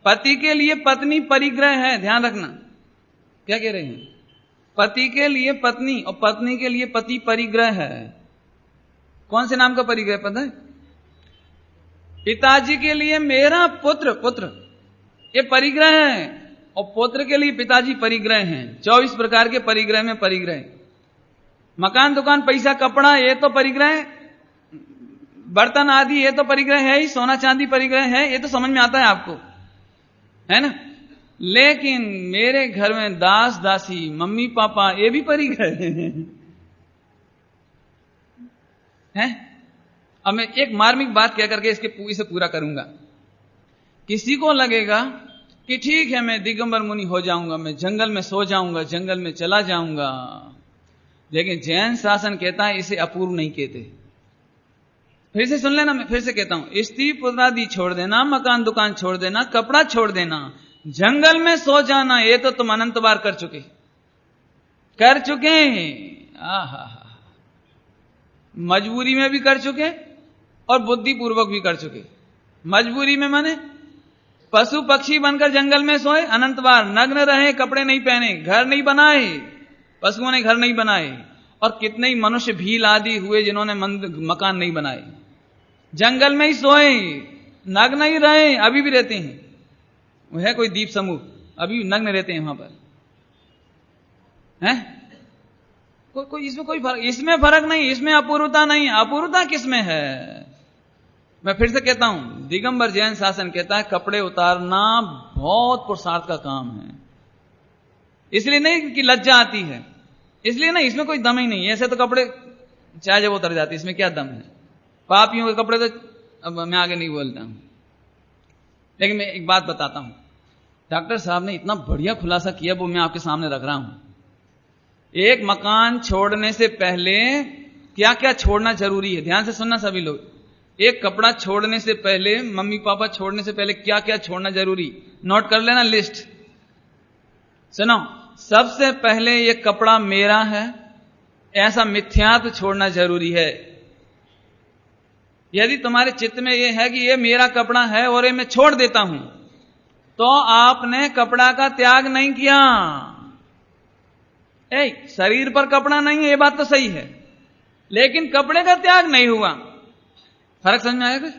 पति के लिए पत्नी परिग्रह है। ध्यान रखना, क्या कह रहे हैं? पति के लिए पत्नी और पत्नी के लिए पति परिग्रह है। कौन से नाम का परिग्रह पता है? पिताजी के लिए मेरा पुत्र, पुत्र ये परिग्रह है, और पुत्र के लिए पिताजी परिग्रह हैं। 24 प्रकार के परिग्रह में परिग्रह। मकान दुकान पैसा कपड़ा ये तो परिग्रह, बर्तन आदि ये तो परिग्रह है ही, सोना चांदी परिग्रह है, ये तो समझ में आता है आपको, है ना। लेकिन मेरे घर में दास दासी, मम्मी पापा, ये भी परिग्रह है। अब मैं एक मार्मिक बात कह करके इसे पूरा करूंगा। किसी को लगेगा कि ठीक है, मैं दिगंबर मुनि हो जाऊंगा, मैं जंगल में सो जाऊंगा, जंगल में चला जाऊंगा, लेकिन जैन शासन कहता है इसे अपूर्व नहीं कहते। फिर से सुन लेना, मैं फिर से कहता हूं, स्त्री पुत्रादि छोड़ देना, मकान दुकान छोड़ देना, कपड़ा छोड़ देना, जंगल में सो जाना, ये तो तुम अनंत बार कर चुके आहा, मजबूरी में भी कर चुके और बुद्धिपूर्वक भी कर चुके। मजबूरी में माने पशु पक्षी बनकर जंगल में सोए अनंत बार, नग्न रहे, कपड़े नहीं पहने, घर नहीं बनाए, पशुओं ने घर नहीं बनाए, और कितने ही मनुष्य भील आदि हुए जिन्होंने मकान नहीं बनाए, जंगल में ही सोए, नग्न ही रहे, अभी भी रहते हैं। वह है कोई द्वीप समूह, अभी नग्न रहते हैं वहां पर, हैं? कोई इसमें फर्क नहीं, इसमें अपूर्वता नहीं। अपूर्वता किसमें है? मैं फिर से कहता हूं, दिगंबर जैन शासन कहता है कपड़े उतारना बहुत पुरुषार्थ का काम है। इसलिए नहीं कि लज्जा आती है, इसलिए नहीं, इसमें कोई दम ही नहीं है। ऐसे तो कपड़े चाहे जब उतर जाते, इसमें क्या दम है? पापियों के कपड़े तो अब मैं आगे नहीं बोलता हूं, लेकिन मैं एक बात बताता हूं। डॉक्टर साहब ने इतना बढ़िया खुलासा किया, वो मैं आपके सामने रख रहा हूं। एक मकान छोड़ने से पहले क्या क्या छोड़ना जरूरी है, ध्यान से सुनना सभी लोग। एक कपड़ा छोड़ने से पहले, मम्मी पापा छोड़ने से पहले क्या क्या छोड़ना जरूरी, नोट कर लेना लिस्ट। सुनो, सबसे पहले ये कपड़ा मेरा है ऐसा मिथ्यात्व छोड़ना जरूरी है। यदि तुम्हारे चित्त में यह है कि ये मेरा कपड़ा है और ये मैं छोड़ देता हूं, तो आपने कपड़ा का त्याग नहीं किया। शरीर पर कपड़ा नहीं है, ये बात तो सही है, लेकिन कपड़े का त्याग नहीं हुआ। फर्क समझ में आएगा?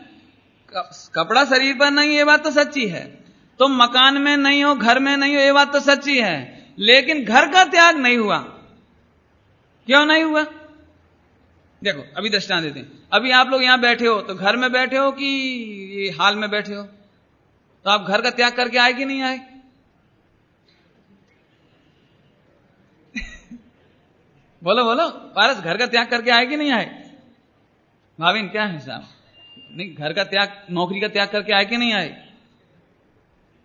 कपड़ा शरीर पर नहीं, ये बात तो सच्ची है। तुम मकान में नहीं हो, घर में नहीं हो, ये बात तो सच्ची है, लेकिन घर का त्याग नहीं हुआ। क्यों नहीं हुआ? देखो, अभी दृष्टांत देते हैं। अभी आप लोग यहां बैठे हो तो घर में बैठे हो कि हाल में बैठे हो? तो आप घर का त्याग करके आए कि नहीं आए? बोलो बोलो, पारस, घर का त्याग करके आए कि नहीं आए? भाविन क्या है साहब? नहीं, घर का त्याग, नौकरी का त्याग करके आए कि नहीं आए?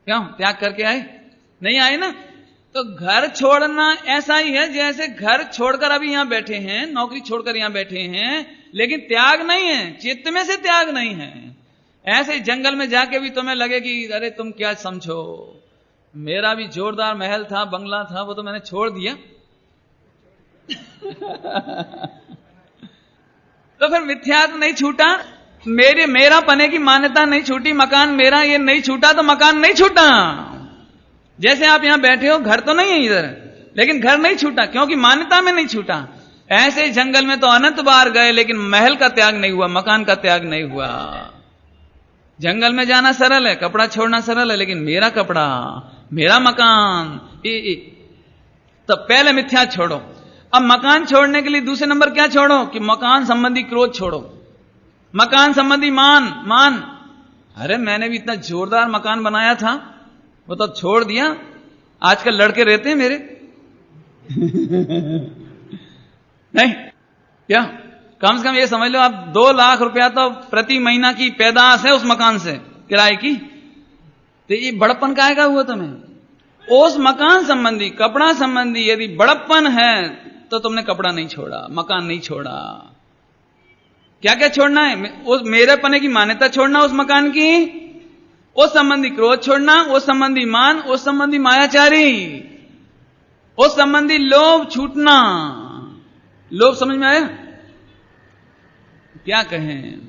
क्यों त्याग करके आए? नहीं आए ना। तो घर छोड़ना ऐसा ही है जैसे घर छोड़कर अभी यहां बैठे हैं, नौकरी छोड़कर यहां बैठे हैं, लेकिन त्याग नहीं है, चित्त में से त्याग नहीं है। ऐसे ही जंगल में जाके भी तुम्हें लगे कि अरे तुम क्या समझो, मेरा भी जोरदार महल था, बंगला था, वो तो मैंने छोड़ दिया। तो फिर मिथ्यात्व नहीं छूटा, मेरा पने की मान्यता नहीं छूटी, मकान मेरा ये नहीं छूटा, तो मकान नहीं छूटा। जैसे आप यहां बैठे हो, घर तो नहीं है इधर, लेकिन घर नहीं छूटा क्योंकि मान्यता में नहीं छूटा। ऐसे ही जंगल में तो अनंत बार गए, लेकिन महल का त्याग नहीं हुआ, मकान का त्याग नहीं हुआ। जंगल में जाना सरल है, कपड़ा छोड़ना सरल है, लेकिन मेरा कपड़ा, मेरा मकान, तो पहले मिथ्या छोड़ो। अब मकान छोड़ने के लिए दूसरे नंबर क्या छोड़ो? कि मकान संबंधी क्रोध छोड़ो, मकान संबंधी मान। अरे मैंने भी इतना जोरदार मकान बनाया था, वो तो छोड़ दिया। आजकल लड़के रहते हैं मेरे नहीं क्या, कम से कम ये समझ लो आप 2 लाख रुपया तो प्रति महीना की पैदाश है उस मकान से, किराए की। तो ये बड़प्पन काहेगा हुआ तुम्हें? उस मकान संबंधी, कपड़ा संबंधी यदि बड़प्पन है तो तुमने कपड़ा नहीं छोड़ा, मकान नहीं छोड़ा। क्या क्या छोड़ना है? उस मेरे पने की मान्यता छोड़ना, उस मकान की, उस संबंधी क्रोध छोड़ना, उस संबंधी मान, उस संबंधी मायाचारी, उस संबंधी लोभ छूटना। लोभ समझ में आया? क्या कहें,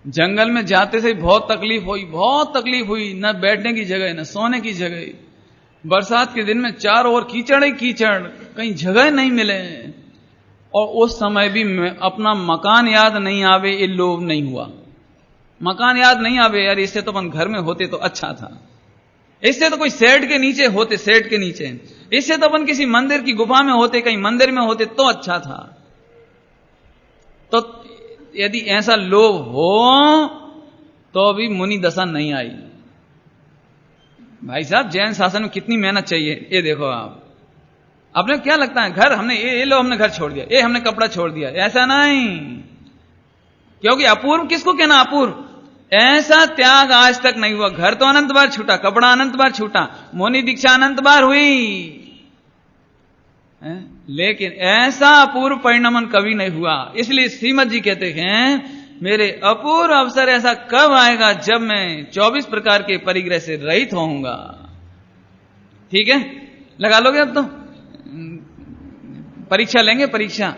जंगल में जाते से बहुत तकलीफ हुई, न बैठने की जगह, न सोने की जगह। बरसात के दिन में चारों ओर कीचड़ ही कीचड़, कहीं जगह नहीं मिले, और उस समय भी अपना मकान याद नहीं आवे, ये लोभ नहीं हुआ। मकान याद नहीं आवे, यार इससे तो अपन घर में होते तो अच्छा था, इससे तो कोई शेड के नीचे होते, शेड के नीचे, इससे तो अपन किसी मंदिर की गुफा में होते, कहीं मंदिर में होते तो अच्छा था। तो यदि ऐसा लोभ हो तो भी मुनि दशा नहीं आई। भाई साहब, जैन शासन में कितनी मेहनत चाहिए, ये देखो आप। आपने क्या लगता है घर हमने ये लो, हमने घर छोड़ दिया, ये हमने कपड़ा छोड़ दिया, ऐसा नहीं। क्योंकि अपूर्व किसको कहना? अपूर्व। ऐसा त्याग आज तक नहीं हुआ। घर तो अनंत बार छूटा, कपड़ा अनंत बार छूटा, मोनी दीक्षा अनंत बार हुई, लेकिन ऐसा अपूर्व परिणमन कभी नहीं हुआ। इसलिए श्रीमद जी कहते हैं मेरे अपूर्व अवसर ऐसा कब आएगा जब मैं 24 प्रकार के परिग्रह से रहित होऊंगा। ठीक है, लगा लोगे? अब तो परीक्षा लेंगे, परीक्षा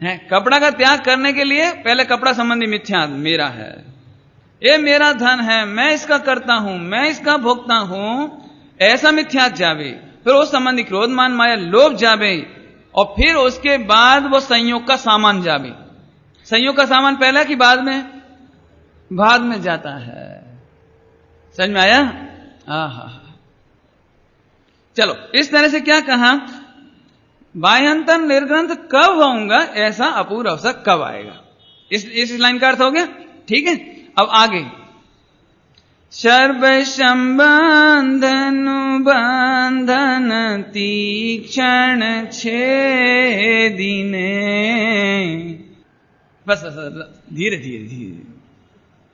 है। कपड़ा का त्याग करने के लिए पहले कपड़ा संबंधी मिथ्या मेरा है, ये मेरा धन है, मैं इसका करता हूं, मैं इसका भोगता हूं, ऐसा मिथ्या जावे। फिर उस संबंधी क्रोध मान माया लोभ जावे, और फिर उसके बाद वो संयोग का सामान जावे। संयोग का सामान पहले कि बाद में? बाद में जाता है। समझ में आया? आहा, चलो इस तरह से क्या कहा? बाह्यंतर निर्ग्रंथ कब होऊंगा, ऐसा अपूर्व अवसर कब आएगा? इस लाइन का अर्थ हो गया। ठीक है, अब आगे सर्व संबंधनु बंधन तीक्षण छेदिने। बस धीरे धीरे धीरे,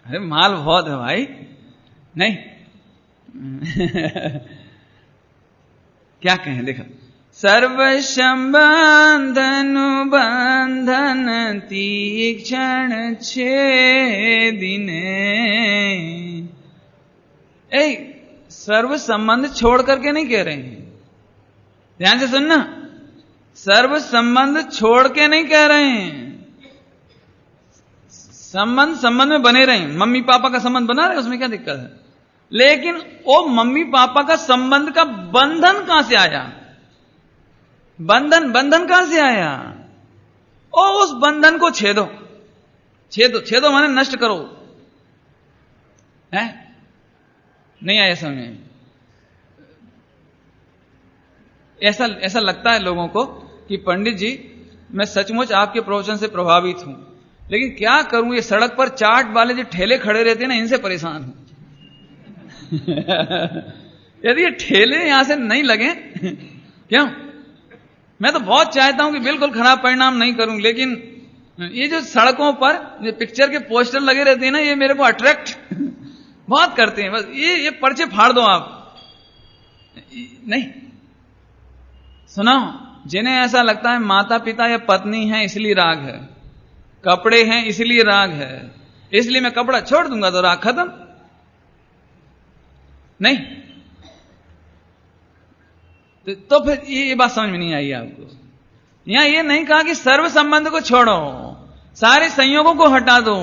अरे माल बहुत है भाई, नहीं क्या कहें देखो, सर्व संबंधनु बंधन तीक्षण छेदिने। सर्व संबंध छोड़ करके नहीं कह रहे हैं, ध्यान से सुनना। सर्व संबंध छोड़ के नहीं कह रहे हैं, संबंध में बने रहे। मम्मी पापा का संबंध बना रहे, उसमें क्या दिक्कत है? लेकिन वो मम्मी पापा का संबंध का बंधन कहां से आया? बंधन कहां से आया? ओ उस बंधन को छेदो, छेदो माने नष्ट करो। है नहीं आया समझ में? ऐसा लगता है लोगों को कि पंडित जी मैं सचमुच आपके प्रवचन से प्रभावित हूं, लेकिन क्या करूं, ये सड़क पर चाट वाले जो ठेले खड़े रहते हैं ना, इनसे परेशान हूं। यदि ये ठेले यहां से नहीं लगे क्यों? मैं तो बहुत चाहता हूं कि बिल्कुल खराब परिणाम नहीं करूं, लेकिन ये जो सड़कों पर ये पिक्चर के पोस्टर लगे रहते हैं ना, ये मेरे को अट्रैक्ट बहुत करते हैं। बस ये पर्चे फाड़ दो आप। नहीं सुनाओ, जिन्हें ऐसा लगता है माता पिता या पत्नी है इसलिए राग है, कपड़े हैं इसलिए राग है, इसलिए मैं कपड़ा छोड़ दूंगा तो राग खत्म। नहीं तो फिर ये बात समझ में नहीं आई आपको। यहां ये नहीं कहा कि सर्व संबंध को छोड़ो, सारे संयोगों को हटा दो।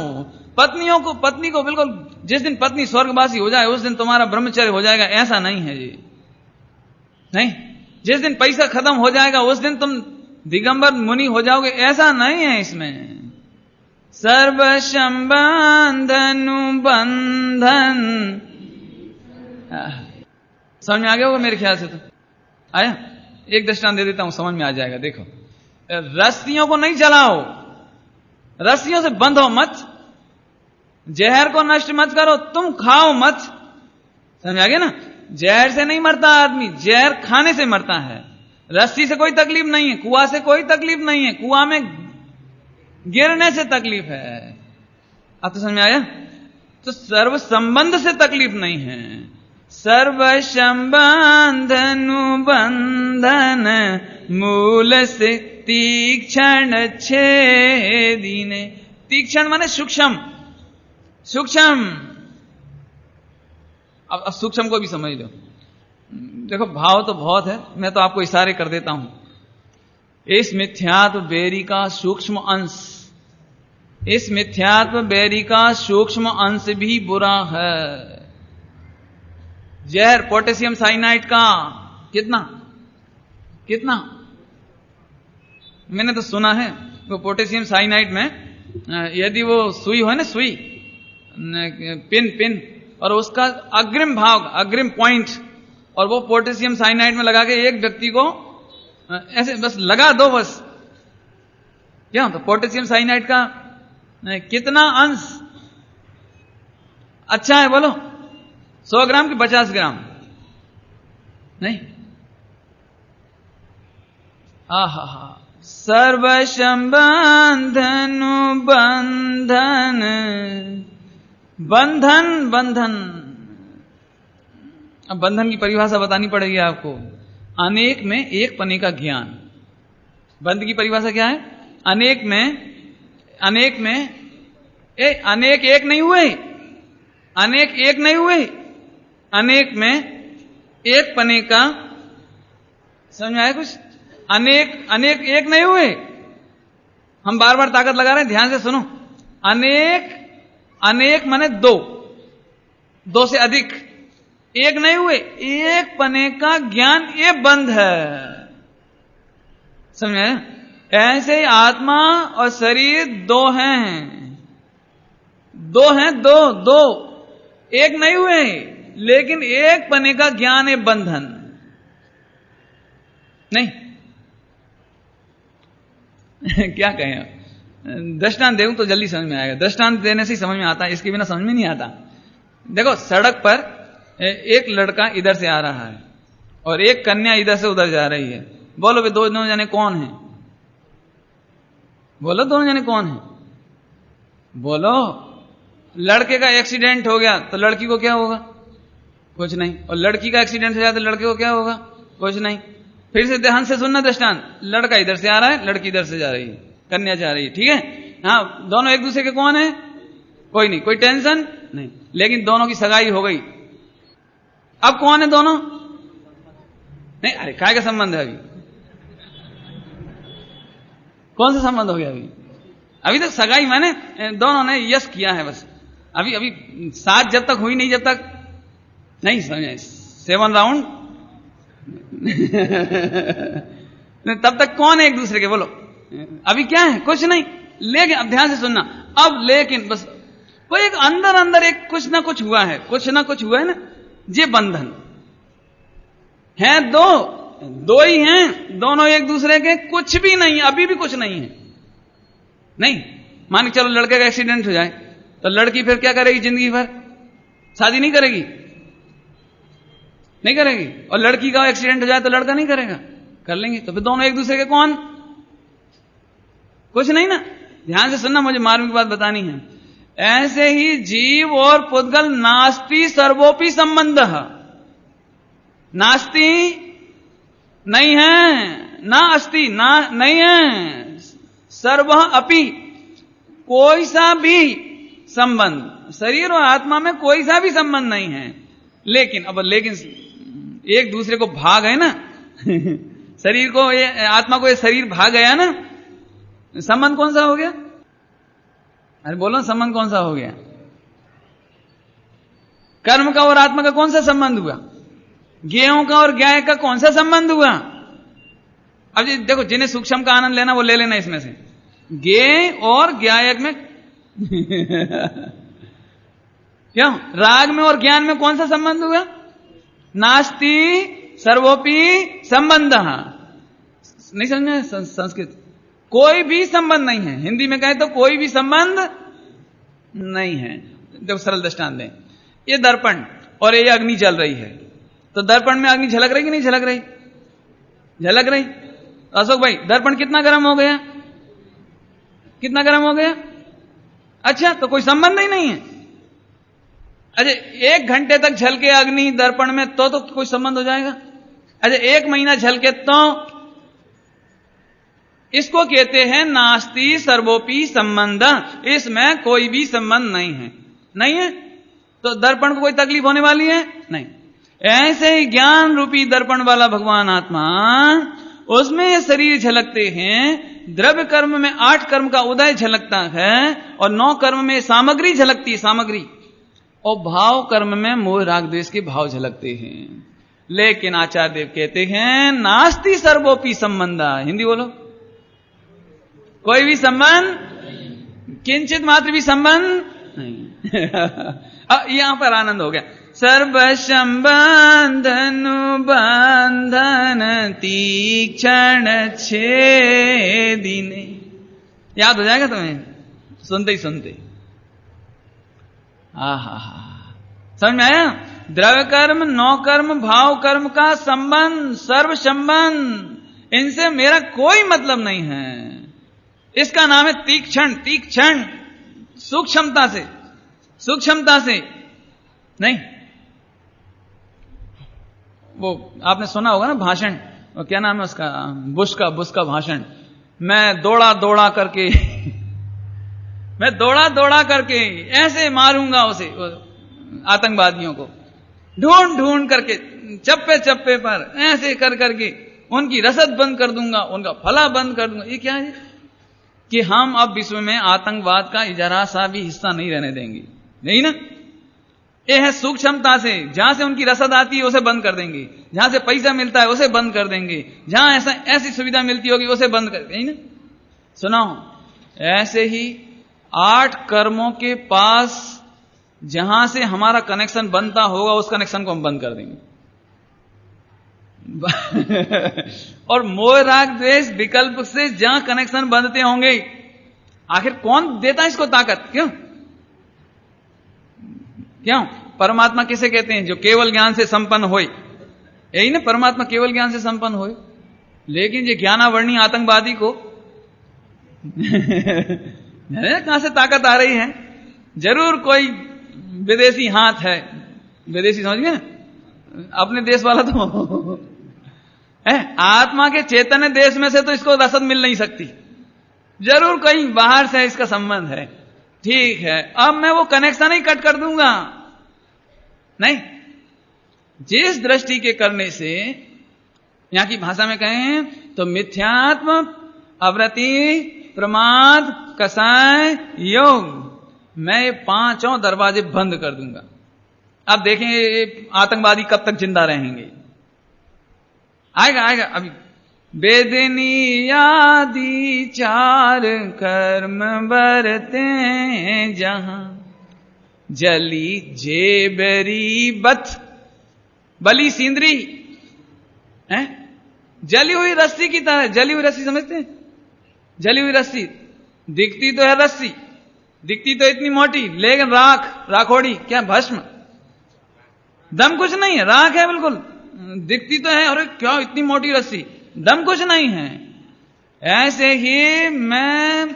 पत्नी को बिल्कुल, जिस दिन पत्नी स्वर्गवासी हो जाए उस दिन तुम्हारा ब्रह्मचर्य हो जाएगा, ऐसा नहीं है जी। नहीं, जिस दिन पैसा खत्म हो जाएगा उस दिन तुम दिगंबर मुनि हो जाओगे, ऐसा नहीं है इसमें। सर्व संबंध अनुबंधन, समझ में आ गया होगा मेरे ख्याल से। तो आया, एक दृष्टांत दे देता हूं, समझ में आ जाएगा। देखो, रस्सियों को नहीं जलाओ, रस्सियों से बंधो मत, जहर को नष्ट मत करो, तुम खाओ मत। समझ आ गया ना? जहर से नहीं मरता आदमी, जहर खाने से मरता है। रस्सी से कोई तकलीफ नहीं है, कुआं से कोई तकलीफ नहीं है, कुआं में गिरने से तकलीफ है। अब तो समझ में आया? तो सर्व संबंध से तकलीफ नहीं है, सर्व संबंध अनुबंधन मूल से तीक्षण छेदिने। तीक्षण माने सूक्ष्म। अब सूक्ष्म को भी समझ लो। देखो भाव तो बहुत है, मैं तो आपको इशारे कर देता हूं। इस मिथ्यात्व बेरी का सूक्ष्म अंश, इस मिथ्यात्व बेरी का सूक्ष्म अंश भी बुरा है। जहर पोटेशियम साइनाइड का कितना मैंने तो सुना है, वो पोटेशियम साइनाइड में यदि वो सुई हो ना, सुई पिन और उसका अग्रिम भाग, अग्रिम पॉइंट, और वो पोटेशियम साइनाइड में लगा के एक व्यक्ति को ऐसे बस लगा दो, बस क्या तो पोटेशियम साइनाइड का कितना अंश अच्छा है बोलो? 100 ग्राम कि 50 ग्राम? नहीं, सर्व संबंधनु बंधन, बंधन बंधन। अब बंधन की परिभाषा बतानी पड़ेगी आपको। अनेक में एक पने का ज्ञान। बंध की परिभाषा क्या है? अनेक में अनेक एक नहीं हुए, अनेक एक नहीं हुए, अनेक में एक पने का, समझ में आया कुछ? अनेक एक नहीं हुए। हम बार बार ताकत लगा रहे हैं, ध्यान से सुनो। अनेक माने दो से अधिक, एक नहीं हुए, एक पने का ज्ञान, ये बंध है। समझ आया? ऐसे ही आत्मा और शरीर दो हैं, दो एक नहीं हुए, लेकिन एक पने का ज्ञान है बंधन। नहीं क्या कहें? दृष्टांत देऊं तो जल्दी समझ में आएगा। दृष्टांत देने से ही समझ में आता है, इसके बिना समझ में नहीं आता। देखो, सड़क पर एक लड़का इधर से आ रहा है और एक कन्या इधर से उधर जा रही है। बोलो वे दोनों जने कौन हैं? बोलो दोनों जने कौन हैं? बोलो। लड़के का एक्सीडेंट हो गया तो लड़की को क्या होगा? कुछ नहीं। और लड़की का एक्सीडेंट हो जाए तो लड़के को क्या होगा? कुछ नहीं। फिर से ध्यान से सुनना दृष्टांत। लड़का इधर से आ रहा है, लड़की इधर से जा रही है, कन्या जा रही है, ठीक है? हाँ, दोनों एक दूसरे के कौन है? कोई नहीं, कोई टेंशन नहीं। लेकिन दोनों की सगाई हो गई। अब कौन है दोनों? नहीं, अरे काय का संबंध है अभी? कौन सा संबंध हो गया अभी तक सगाई मैंने दोनों ने यस किया है बस। अभी साथ जब तक हुई नहीं, जब तक नहीं समझे 7 राउंड तब तक कौन है एक दूसरे के? बोलो। अभी क्या है? कुछ नहीं। लेकिन अब ध्यान से सुनना। अब लेकिन बस वो एक अंदर एक कुछ ना कुछ हुआ है, कुछ ना कुछ हुआ है ना, ये बंधन है। दो ही हैं, दोनों एक दूसरे के कुछ भी नहीं, अभी भी कुछ नहीं है। नहीं, मान के चलो लड़के का एक्सीडेंट हो जाए तो लड़की फिर क्या करेगी? जिंदगी भर शादी नहीं करेगी, नहीं करेगी। और लड़की का एक्सीडेंट हो जाए तो लड़का नहीं करेगा, कर लेंगे। तो फिर दोनों एक दूसरे के कौन? कुछ नहीं ना। ध्यान से सुनना, मुझे मार्मिक बात बतानी है। ऐसे ही जीव और पुद्गल नास्ति सर्वोपि संबंध। नास्ति नहीं है, ना अस्ति ना नहीं है, सर्व अपि कोई सा भी संबंध, शरीर और आत्मा में कोई सा भी संबंध नहीं है। लेकिन एक दूसरे को भाग है ना शरीर को, आत्मा को ये शरीर भाग गया ना, संबंध कौन सा हो गया? अरे बोलो, संबंध कौन सा हो गया? कर्म का और आत्मा का कौन सा संबंध हुआ? गेहूं का और गाय का कौन सा संबंध हुआ? अब देखो, जिन्हें सूक्ष्म का आनंद लेना वो ले लेना इसमें से। गे और गायक में क्यों? राग में और ज्ञान में कौन सा संबंध हुआ? नास्ति सर्वोपि संबंध। नहीं समझे? संस्कृत कोई भी संबंध नहीं है। हिंदी में कहे तो कोई भी संबंध नहीं है। जब सरल दृष्टांत दें, ये दर्पण और ये अग्नि जल रही है, तो दर्पण में अग्नि झलक रही कि नहीं झलक रही? झलक रही। अशोक भाई, दर्पण कितना गर्म हो गया? कितना गर्म हो गया? अच्छा, तो कोई संबंध ही नहीं है। अच्छा, 1 घंटे तक झलके अग्नि दर्पण में तो कोई संबंध हो जाएगा? अच्छा, 1 महीना झलके तो इसको कहते हैं नास्ति सर्वोपि संबंध। इसमें कोई भी संबंध नहीं है। नहीं है तो दर्पण को कोई तकलीफ होने वाली है? नहीं। ऐसे ही ज्ञान रूपी दर्पण वाला भगवान आत्मा, उसमें ये शरीर झलकते हैं। द्रव्य कर्म में 8 कर्म का उदय झलकता है और 9 कर्म में सामग्री झलकती है, सामग्री। और भाव कर्म में मोह राग द्वेष के भाव झलकते हैं। लेकिन आचार्य देव कहते हैं नास्ति सर्वोपि संबंध। हिंदी बोलो। कोई भी संबंध, किंचित मात्र भी संबंध नहीं। अब यहां पर आनंद हो गया। सर्व संबंधनु बंधन तीक्षण छेदिने। याद हो जाएगा तुम्हें सुनते ही सुनते। समझ में आया? द्रव्य कर्म, 9 कर्म, भाव कर्म का संबंध, सर्व संबंध इनसे मेरा कोई मतलब नहीं है। इसका नाम है तीक्ष्ण। तीक्ष्ण सूक्ष्मता से, सूक्ष्मता से नहीं। वो आपने सुना होगा ना भाषण, वो क्या नाम है उसका, बुश का भाषण। मैं दौड़ा दौड़ा करके मैं दौड़ा दौड़ा करके ऐसे मारूंगा उसे, आतंकवादियों को ढूंढ ढूंढ करके, चप्पे चप्पे पर ऐसे कर करके उनकी रसद बंद कर दूंगा, उनका फला बंद कर दूंगा। ये क्या है कि हम अब विश्व में आतंकवाद का जरा सा भी हिस्सा नहीं रहने देंगे, नहीं ना। ये है सूक्ष्मता से, जहां से उनकी रसद आती है उसे बंद कर देंगे, जहां से पैसा मिलता है उसे बंद कर देंगे, जहां ऐसी सुविधा मिलती होगी उसे बंद कर देंगे, ना। सुनाओ, ऐसे ही 8 कर्मों के पास जहां से हमारा कनेक्शन बनता होगा उस कनेक्शन को हम बंद कर देंगे। और मोह राग द्वेष विकल्प से जहां कनेक्शन बनते होंगे, आखिर कौन देता है इसको ताकत? क्यों क्यों? परमात्मा किसे कहते हैं? जो केवल ज्ञान से संपन्न होए, यही ना, परमात्मा केवल ज्ञान से संपन्न होए। लेकिन ये ज्ञानावर्णी आतंकवादी को कहां से ताकत आ रही है? जरूर कोई विदेशी हाथ है। विदेशी समझ गए, अपने देश वाला तो है। आत्मा के चैतन्य देश में से तो इसको रसद मिल नहीं सकती, जरूर कहीं बाहर से इसका संबंध है। ठीक है, अब मैं वो कनेक्शन ही कट कर दूंगा। नहीं, जिस दृष्टि के करने से, यहां की भाषा में कहें तो मिथ्यात्म, अवृत्ति, प्रमाद, कसाय, योग, मैं ये 5 दरवाजे बंद कर दूंगा। अब देखें आतंकवादी कब तक जिंदा रहेंगे। आएगा अभी। वेदनी आदि 4 कर्म बरते जहां, जली जेबरी बथ, बली सिंदरी है, जली हुई रस्सी की तरह। जली हुई रस्सी समझते हैं? जली हुई रस्सी दिखती तो है रस्सी, दिखती तो इतनी मोटी, लेकिन राखोड़ी, क्या भस्म, दम कुछ नहीं है, राख है बिल्कुल। दिखती तो है, अरे क्या इतनी मोटी रस्सी, दम कुछ नहीं है। ऐसे ही मैं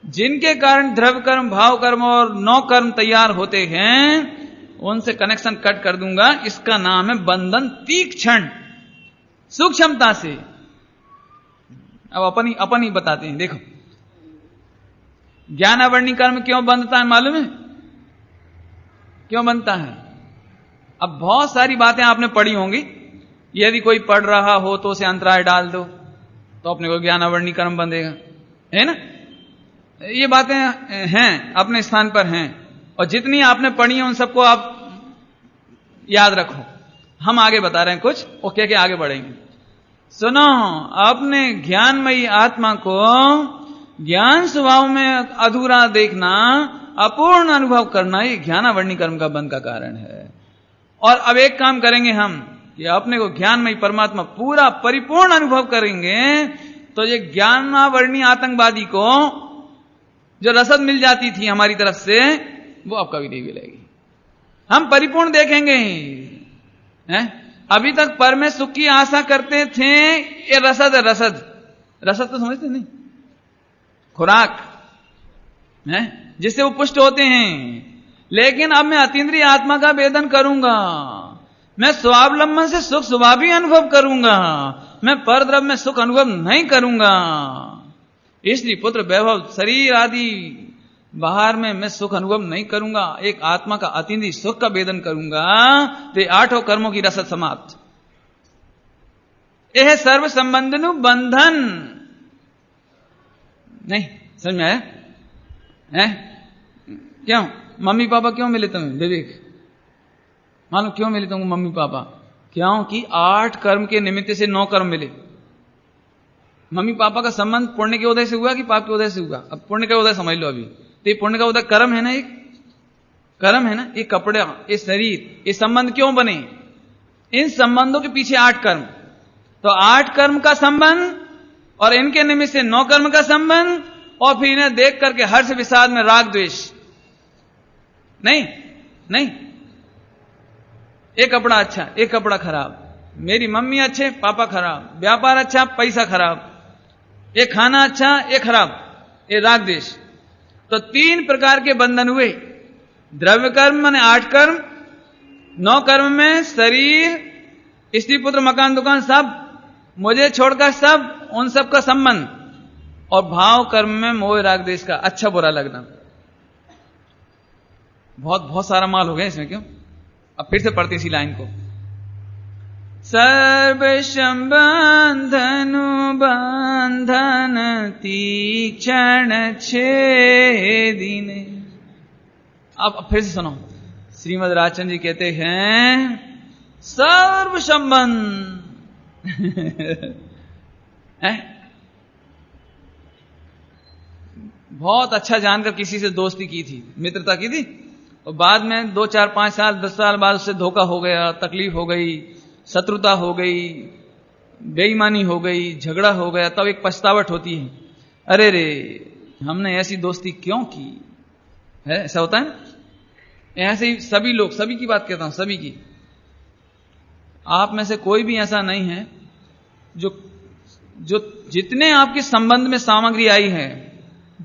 जिनके कारण द्रव्य कर्म, भाव कर्म और 9 कर्म तैयार होते हैं, उनसे कनेक्शन कट कर दूंगा। इसका नाम है बंधन तीक्ष्ण, सूक्ष्मता से। अब अपन ही बताते हैं। देखो, ज्ञानावर्णी कर्म क्यों बंधता है मालूम है? क्यों बनता है? अब बहुत सारी बातें आपने पढ़ी होंगी। यदि कोई पढ़ रहा हो तो उसे अंतराय डाल दो, तो अपने को ज्ञानावर्णी कर्म बंधेगा, है ना। ये बातें हैं, अपने स्थान पर हैं, और जितनी आपने पढ़ी है उन सबको आप याद रखो। हम आगे बता रहे हैं कुछ, और क्या क्या आगे बढ़ेंगे। सुनो, अपने ज्ञानमयी आत्मा को ज्ञान स्वभाव में अधूरा देखना, अपूर्ण अनुभव करना, ये ज्ञानावर्णी कर्म का बंध का कारण है। और अब एक काम करेंगे हम, कि अपने को ज्ञानमयी परमात्मा पूरा परिपूर्ण अनुभव करेंगे, तो ये ज्ञानावर्णी आतंकवादी को जो रसद मिल जाती थी हमारी तरफ से, वो अब कभी नहीं मिलेगी। हम परिपूर्ण देखेंगे। हैं? अभी तक पर में सुख की आशा करते थे, ये रसद है, रसद तो समझते नहीं, खुराक है जिससे वो पुष्ट होते हैं। लेकिन अब मैं अतीन्द्रिय आत्मा का वेदन करूंगा, मैं स्वावलंबन से सुख स्वभावी अनुभव करूंगा, मैं परद्रव्य में सुख अनुभव नहीं करूंगा। इसलिए पुत्र वैभव शरीर आदि बाहर में मैं सुख अनुभव नहीं करूंगा, एक आत्मा का अतीन्द्रिय सुख का वेदन करूंगा। तो 8 कर्मों की रसद समाप्त। यह सर्व संबंधनु बंधन। नहीं समझ में आया? है? क्यों मम्मी पापा क्यों मिले तुम्हें? विवेक मालूम क्यों मिले तुमको मम्मी पापा? क्योंकि 8 कर्म के निमित्त से 9 कर्म मिले। मम्मी पापा का संबंध पुण्य के उदय से हुआ कि पाप के उदय से हुआ? अब पुण्य का उदय समझ लो। अभी तो ये पुण्य का उदय कर्म है ना, एक कर्म है ना, ये कपड़ा, ये शरीर, ये संबंध क्यों बने? इन संबंधों के पीछे 8 कर्म। तो 8 कर्म का संबंध और इनके निमित्त से 9 कर्म का संबंध, और फिर इन्हें देख करके हर्ष विषाद में राग द्वेष। नहीं, एक कपड़ा अच्छा, एक कपड़ा खराब, मेरी मम्मी अच्छे, पापा खराब, व्यापार अच्छा, पैसा खराब, ये खाना अच्छा, ये खराब, ये राग देश। तो 3 प्रकार के बंधन हुए। द्रव्य कर्म माने 8 कर्म, 9 कर्म में शरीर, स्त्री पुत्र मकान दुकान सब, मुझे छोड़कर सब, उन सब का संबंध, और भाव कर्म में मोह राग देश का अच्छा बुरा लगना। बहुत सारा माल हो गया इसमें, क्यों? अब फिर से पढ़ते इसी लाइन को। सर्व संबंधनु बंधन तीक्षण छेदिने। अब फिर से सुनो, श्रीमद् राजचंद्र जी कहते हैं सर्व संबंध बहुत अच्छा जानकर किसी से दोस्ती की थी, मित्रता की थी, और बाद में 2, 4, 5 साल 10 साल बाद उससे धोखा हो गया, तकलीफ हो गई, शत्रुता हो गई, बेईमानी हो गई, झगड़ा हो गया, तब एक पछतावट होती है, अरे रे हमने ऐसी दोस्ती क्यों की है। ऐसा होता है। ऐसे ही सभी लोग, सभी की बात कहता हूं, सभी की, आप में से कोई भी ऐसा नहीं है जो जितने आपके संबंध में सामग्री आई है,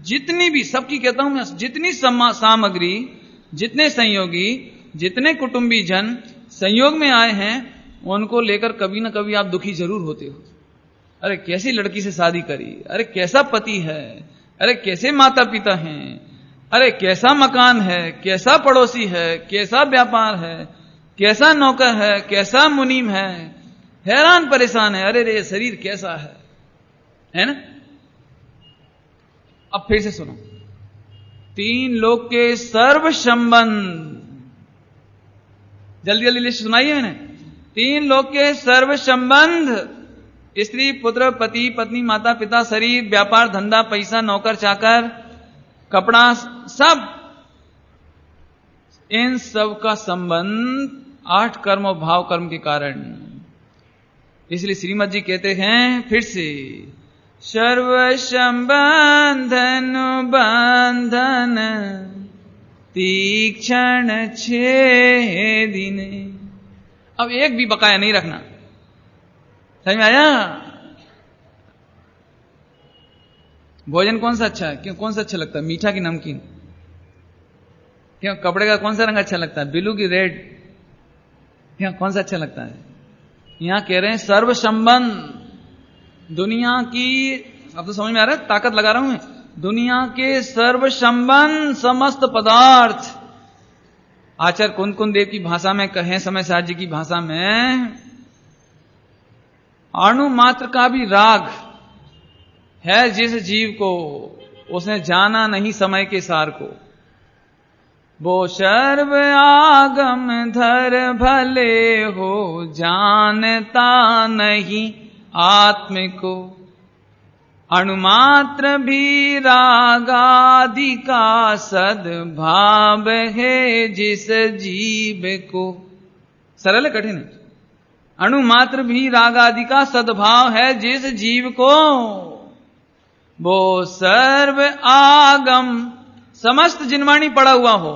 जितनी भी, सबकी कहता हूं मैं, जितनी सामग्री, जितने संयोगी, जितने कुटुंबी जन संयोग में आए हैं, उनको लेकर कभी ना कभी आप दुखी जरूर होते हो। अरे कैसी लड़की से शादी करी, अरे कैसा पति है, अरे कैसे माता पिता हैं, अरे कैसा मकान है, कैसा पड़ोसी है, कैसा व्यापार है, कैसा नौकर है, कैसा मुनीम है, हैरान परेशान है, अरे रे शरीर कैसा है ना। अब फिर से सुनो, 3 लोक के सर्व संबंध, जल्दी जल्दी लिस्ट सुनाइए मैंने। 3 लोक के सर्व संबंध, स्त्री पुत्र पति पत्नी माता पिता शरीर व्यापार धंधा पैसा नौकर चाकर कपड़ा सब, इन सब का संबंध 8 कर्म और भाव कर्म के कारण। इसलिए श्रीमद जी कहते हैं फिर से, सर्व संबंधन बंधन तीक्षण छेदिने। अब एक भी बकाया नहीं रखना, समझ में आया? भोजन कौन सा अच्छा है, क्यों, कौन सा अच्छा लगता है, मीठा की नमकीन? क्यों, कपड़े का कौन सा रंग अच्छा लगता है, ब्लू की रेड? क्यों, कौन सा अच्छा लगता है? यहां कह रहे हैं सर्व संबंध, दुनिया की, अब तो समझ में आ रहा है, ताकत लगा रहा हूं मैं, दुनिया के सर्व संबंध, समस्त पदार्थ, आचार्य कुंद कुंद देव की भाषा में कहें, समय साथ जी की भाषा में, अणु मात्र का भी राग है जिस जीव को, उसने जाना नहीं समय के सार को, वो सर्व आगम धर भले हो, जानता नहीं आत्म को, अणुमात्र भी रागादि का सद्भाव है जिस जीव को। सरल है कठिन है? अणुमात्र भी रागादि का सद्भाव है जिस जीव को, वो सर्व आगम, समस्त जिनवाणी पड़ा हुआ हो,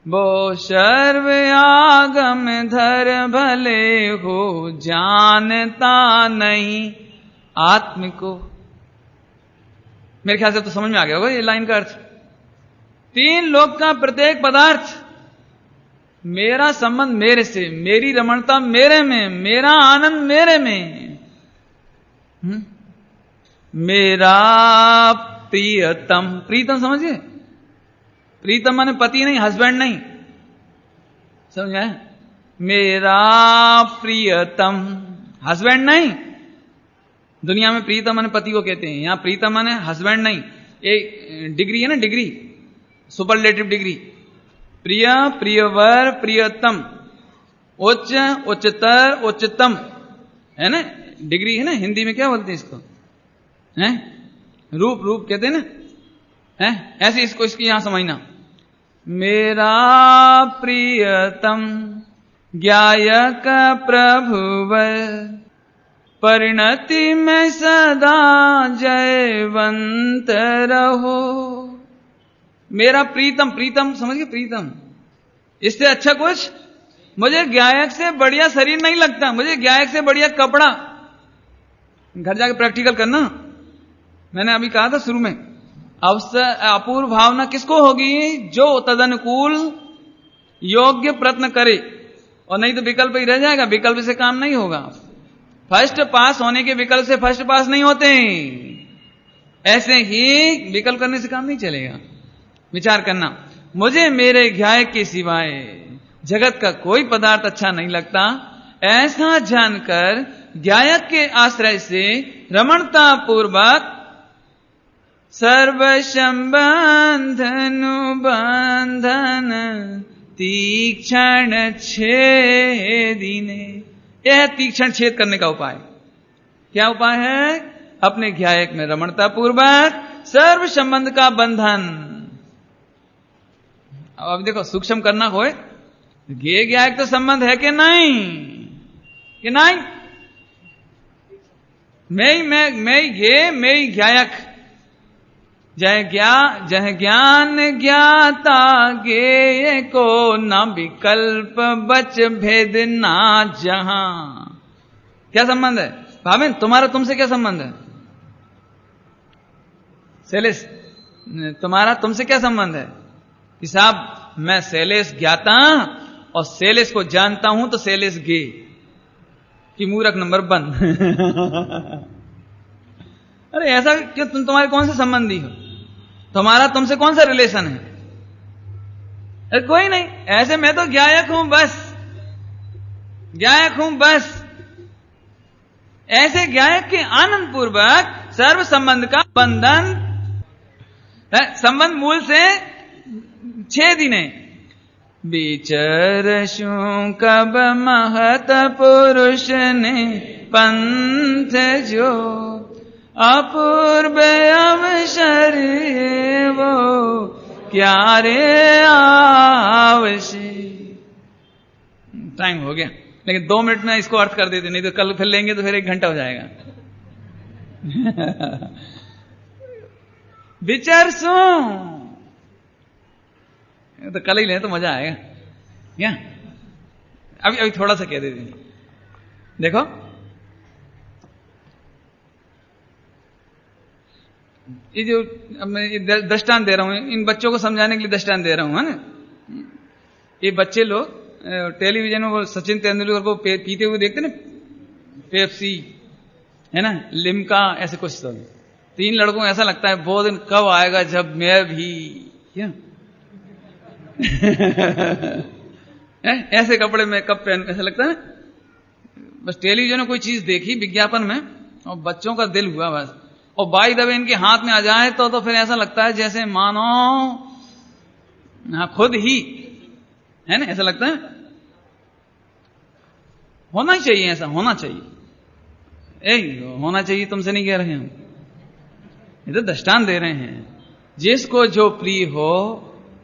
वो सर्व आगम धर भले हो, जानता नहीं आत्म को। मेरे ख्याल से तो समझ में आ गया होगा ये लाइन का अर्थ। 3 लोक का प्रत्येक पदार्थ, मेरा संबंध मेरे से, मेरी रमणता मेरे में, मेरा आनंद मेरे में, मेरा प्रियतम, प्रीतम समझिए, प्रीतम माने पति नहीं, हस्बैंड नहीं, समझ आए? मेरा प्रियतम, हस्बैंड नहीं। दुनिया में प्रीतम माने पति को कहते हैं, यहां प्रीतम माने हस्बैंड नहीं। एक डिग्री है ना, डिग्री, सुपरलेटिव डिग्री, प्रिय, प्रियवर, प्रियतम, उच्च, उच्चतर, उच्चतम, है ना, डिग्री है ना। हिंदी में क्या बोलते हैं इसको, है रूप, रूप कहते हैं ना, है ऐसे इसको, इसकी यहां समझना। मेरा प्रियतम ज्ञायक प्रभुवर, परिणति में सदा जयवंत रहो। मेरा प्रीतम, प्रीतम समझ गए, प्रीतम, इससे अच्छा कुछ मुझे गायक से बढ़िया शरीर नहीं लगता, मुझे गायक से बढ़िया कपड़ा। घर जाके प्रैक्टिकल करना। मैंने अभी कहा था शुरू में, अपूर्व भावना किसको होगी? जो तदनुकूल योग्य प्रयत्न करे, और नहीं तो विकल्प ही रह जाएगा। विकल्प से काम नहीं होगा। फर्स्ट पास होने के विकल्प से फर्स्ट पास नहीं होते। ऐसे ही विकल्प करने से काम नहीं चलेगा। विचार करना, मुझे मेरे गायक के सिवाय जगत का कोई पदार्थ अच्छा नहीं लगता, ऐसा जानकर गायक के आश्रय से रमणता पूर्वक सर्व संबंधनुबंधन तीक्षण छेदिने। यह तीक्षण छेद करने का उपाय। क्या उपाय है? अपने गायक में रमणता पूर्वक सर्व संबंध का बंधन। अब देखो, सूक्ष्म करना होए, ये गायक तो संबंध है कि नहीं? कि नहीं? मैं गायक। जय ज्ञान ज्ञाता गेय को, न विकल्प बच भेद ना जहां। क्या संबंध है भावेन? तुम्हारा तुमसे क्या संबंध है? शैलेश, तुम्हारा तुमसे क्या संबंध है? कि साहब मैं शैलेश ज्ञाता और शैलेश को जानता हूं, तो शैलेश गे कि मूर्ख नंबर 1। अरे ऐसा क्यों? तुम्हारे कौन से संबंधी हो? तुम्हारा तुमसे कौन सा रिलेशन है? अरे कोई नहीं। ऐसे मैं तो गायक हूं बस, गायक हूं बस। ऐसे गायक के आनंद पूर्वक सर्व संबंध का बंधन, संबंध मूल से छेद ही नहीं। विचरशु कब महत पुरुष ने पंथ जो, अपूर्व अवसर वो क्या रे आवश्य। टाइम हो गया, लेकिन 2 मिनट में इसको अर्थ कर देते, नहीं तो कल फिर लेंगे तो फिर 1 घंटा हो जाएगा। विचरसू तो कल ही लें तो मजा आएगा क्या? अभी थोड़ा सा कह देते। देखो, ये जो अब मैं दृष्टांत दे रहा हूं, इन बच्चों को समझाने के लिए दृष्टांत दे रहा हूं, है ना। ये बच्चे लोग टेलीविजन में वो सचिन तेंदुलकर को पीते हुए देखते ना, पेप्सी है ना, लिम्का, ऐसे कुछ। तो 3 लड़कों को ऐसा लगता है वो दिन कब आएगा जब मैं भी, क्या ऐसे कपड़े में कब पहन, ऐसा लगता है ना। बस टेलीविजन में कोई चीज देखी विज्ञापन में और बच्चों का दिल हुआ बस, और बाई दबे इनके हाथ में आ जाए तो फिर ऐसा लगता है जैसे मानो खुद ही, है ना, ऐसा लगता है। होना ही चाहिए, ऐसा होना चाहिए। होना चाहिए तुमसे नहीं कह रहे हम, ये तो दृष्टांत दे रहे हैं। जिसको जो प्रिय हो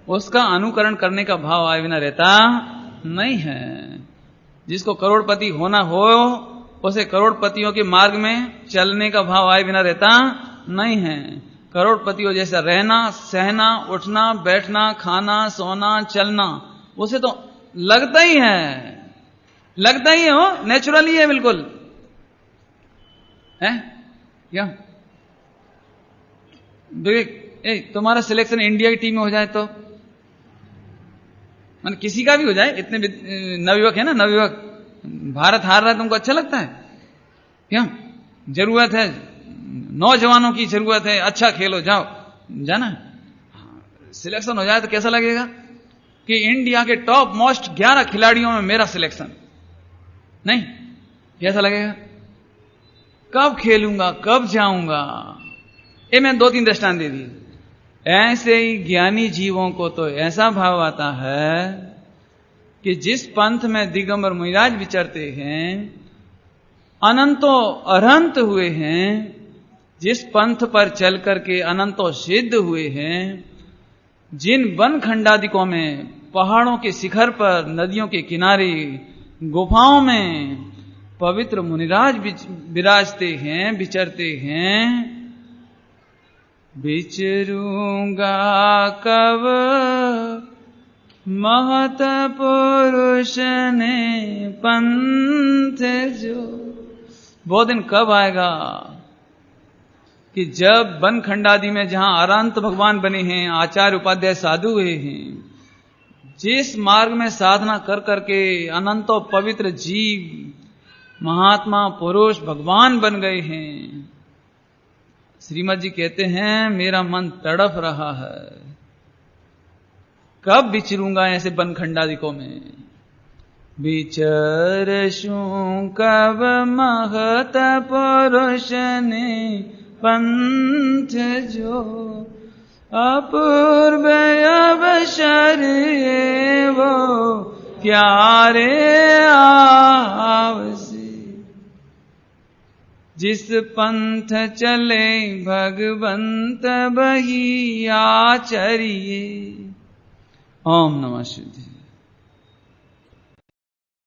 उसका अनुकरण करने का भाव आए बिना रहता नहीं है। जिसको करोड़पति होना हो उसे करोड़पतियों के मार्ग में चलने का भाव आए बिना रहता नहीं है। करोड़पतियों जैसा रहना, सहना, उठना, बैठना, खाना, सोना, चलना, उसे तो लगता ही है हो, नेचुरली है, बिल्कुल है क्या। तुम्हारा सिलेक्शन इंडिया की टीम में हो जाए तो, मतलब किसी का भी हो जाए, इतने नवयुवक है ना, नवयुवक, भारत हार रहा है, तुमको अच्छा लगता है क्या? जरूरत है, नौजवानों की जरूरत है, अच्छा खेलो, जाओ, जाना। सिलेक्शन हो जाए तो कैसा लगेगा कि इंडिया के टॉप मोस्ट 11 खिलाड़ियों में मेरा सिलेक्शन नहीं, कैसा लगेगा? कब खेलूंगा, कब जाऊंगा? ये मैंने 2-3 दृष्टांत दे दिए। ऐसे ही ज्ञानी जीवों को तो ऐसा भाव आता है कि जिस पंथ में दिगंबर मुनिराज विचरते हैं, अनंतों अनंत हुए हैं, जिस पंथ पर चल करके अनंतों सिद्ध हुए हैं, जिन वन खंडादिकों में, पहाड़ों के शिखर पर, नदियों के किनारे, गुफाओं में पवित्र मुनिराज विराजते हैं, विचरते हैं, विचरूंगा कब महत पुरुष ने पंथ जो। वो दिन कब आएगा कि जब वन खंडादि में जहां अनंत भगवान बने हैं, आचार्य उपाध्याय साधु हुए हैं, जिस मार्ग में साधना कर करके अनंतो पवित्र जीव महात्मा पुरुष भगवान बन गए हैं, श्रीमद जी कहते हैं मेरा मन तड़प रहा है, कब विचरूंगा ऐसे वन खंडादिकों में। विचरशु कब महत पुरुष ने पंथ जो, अपूर्व अवसर वो प्यारे आवसे। जिस पंथ चले भगवंत बही आचरिए। ओम नमः शिवाय।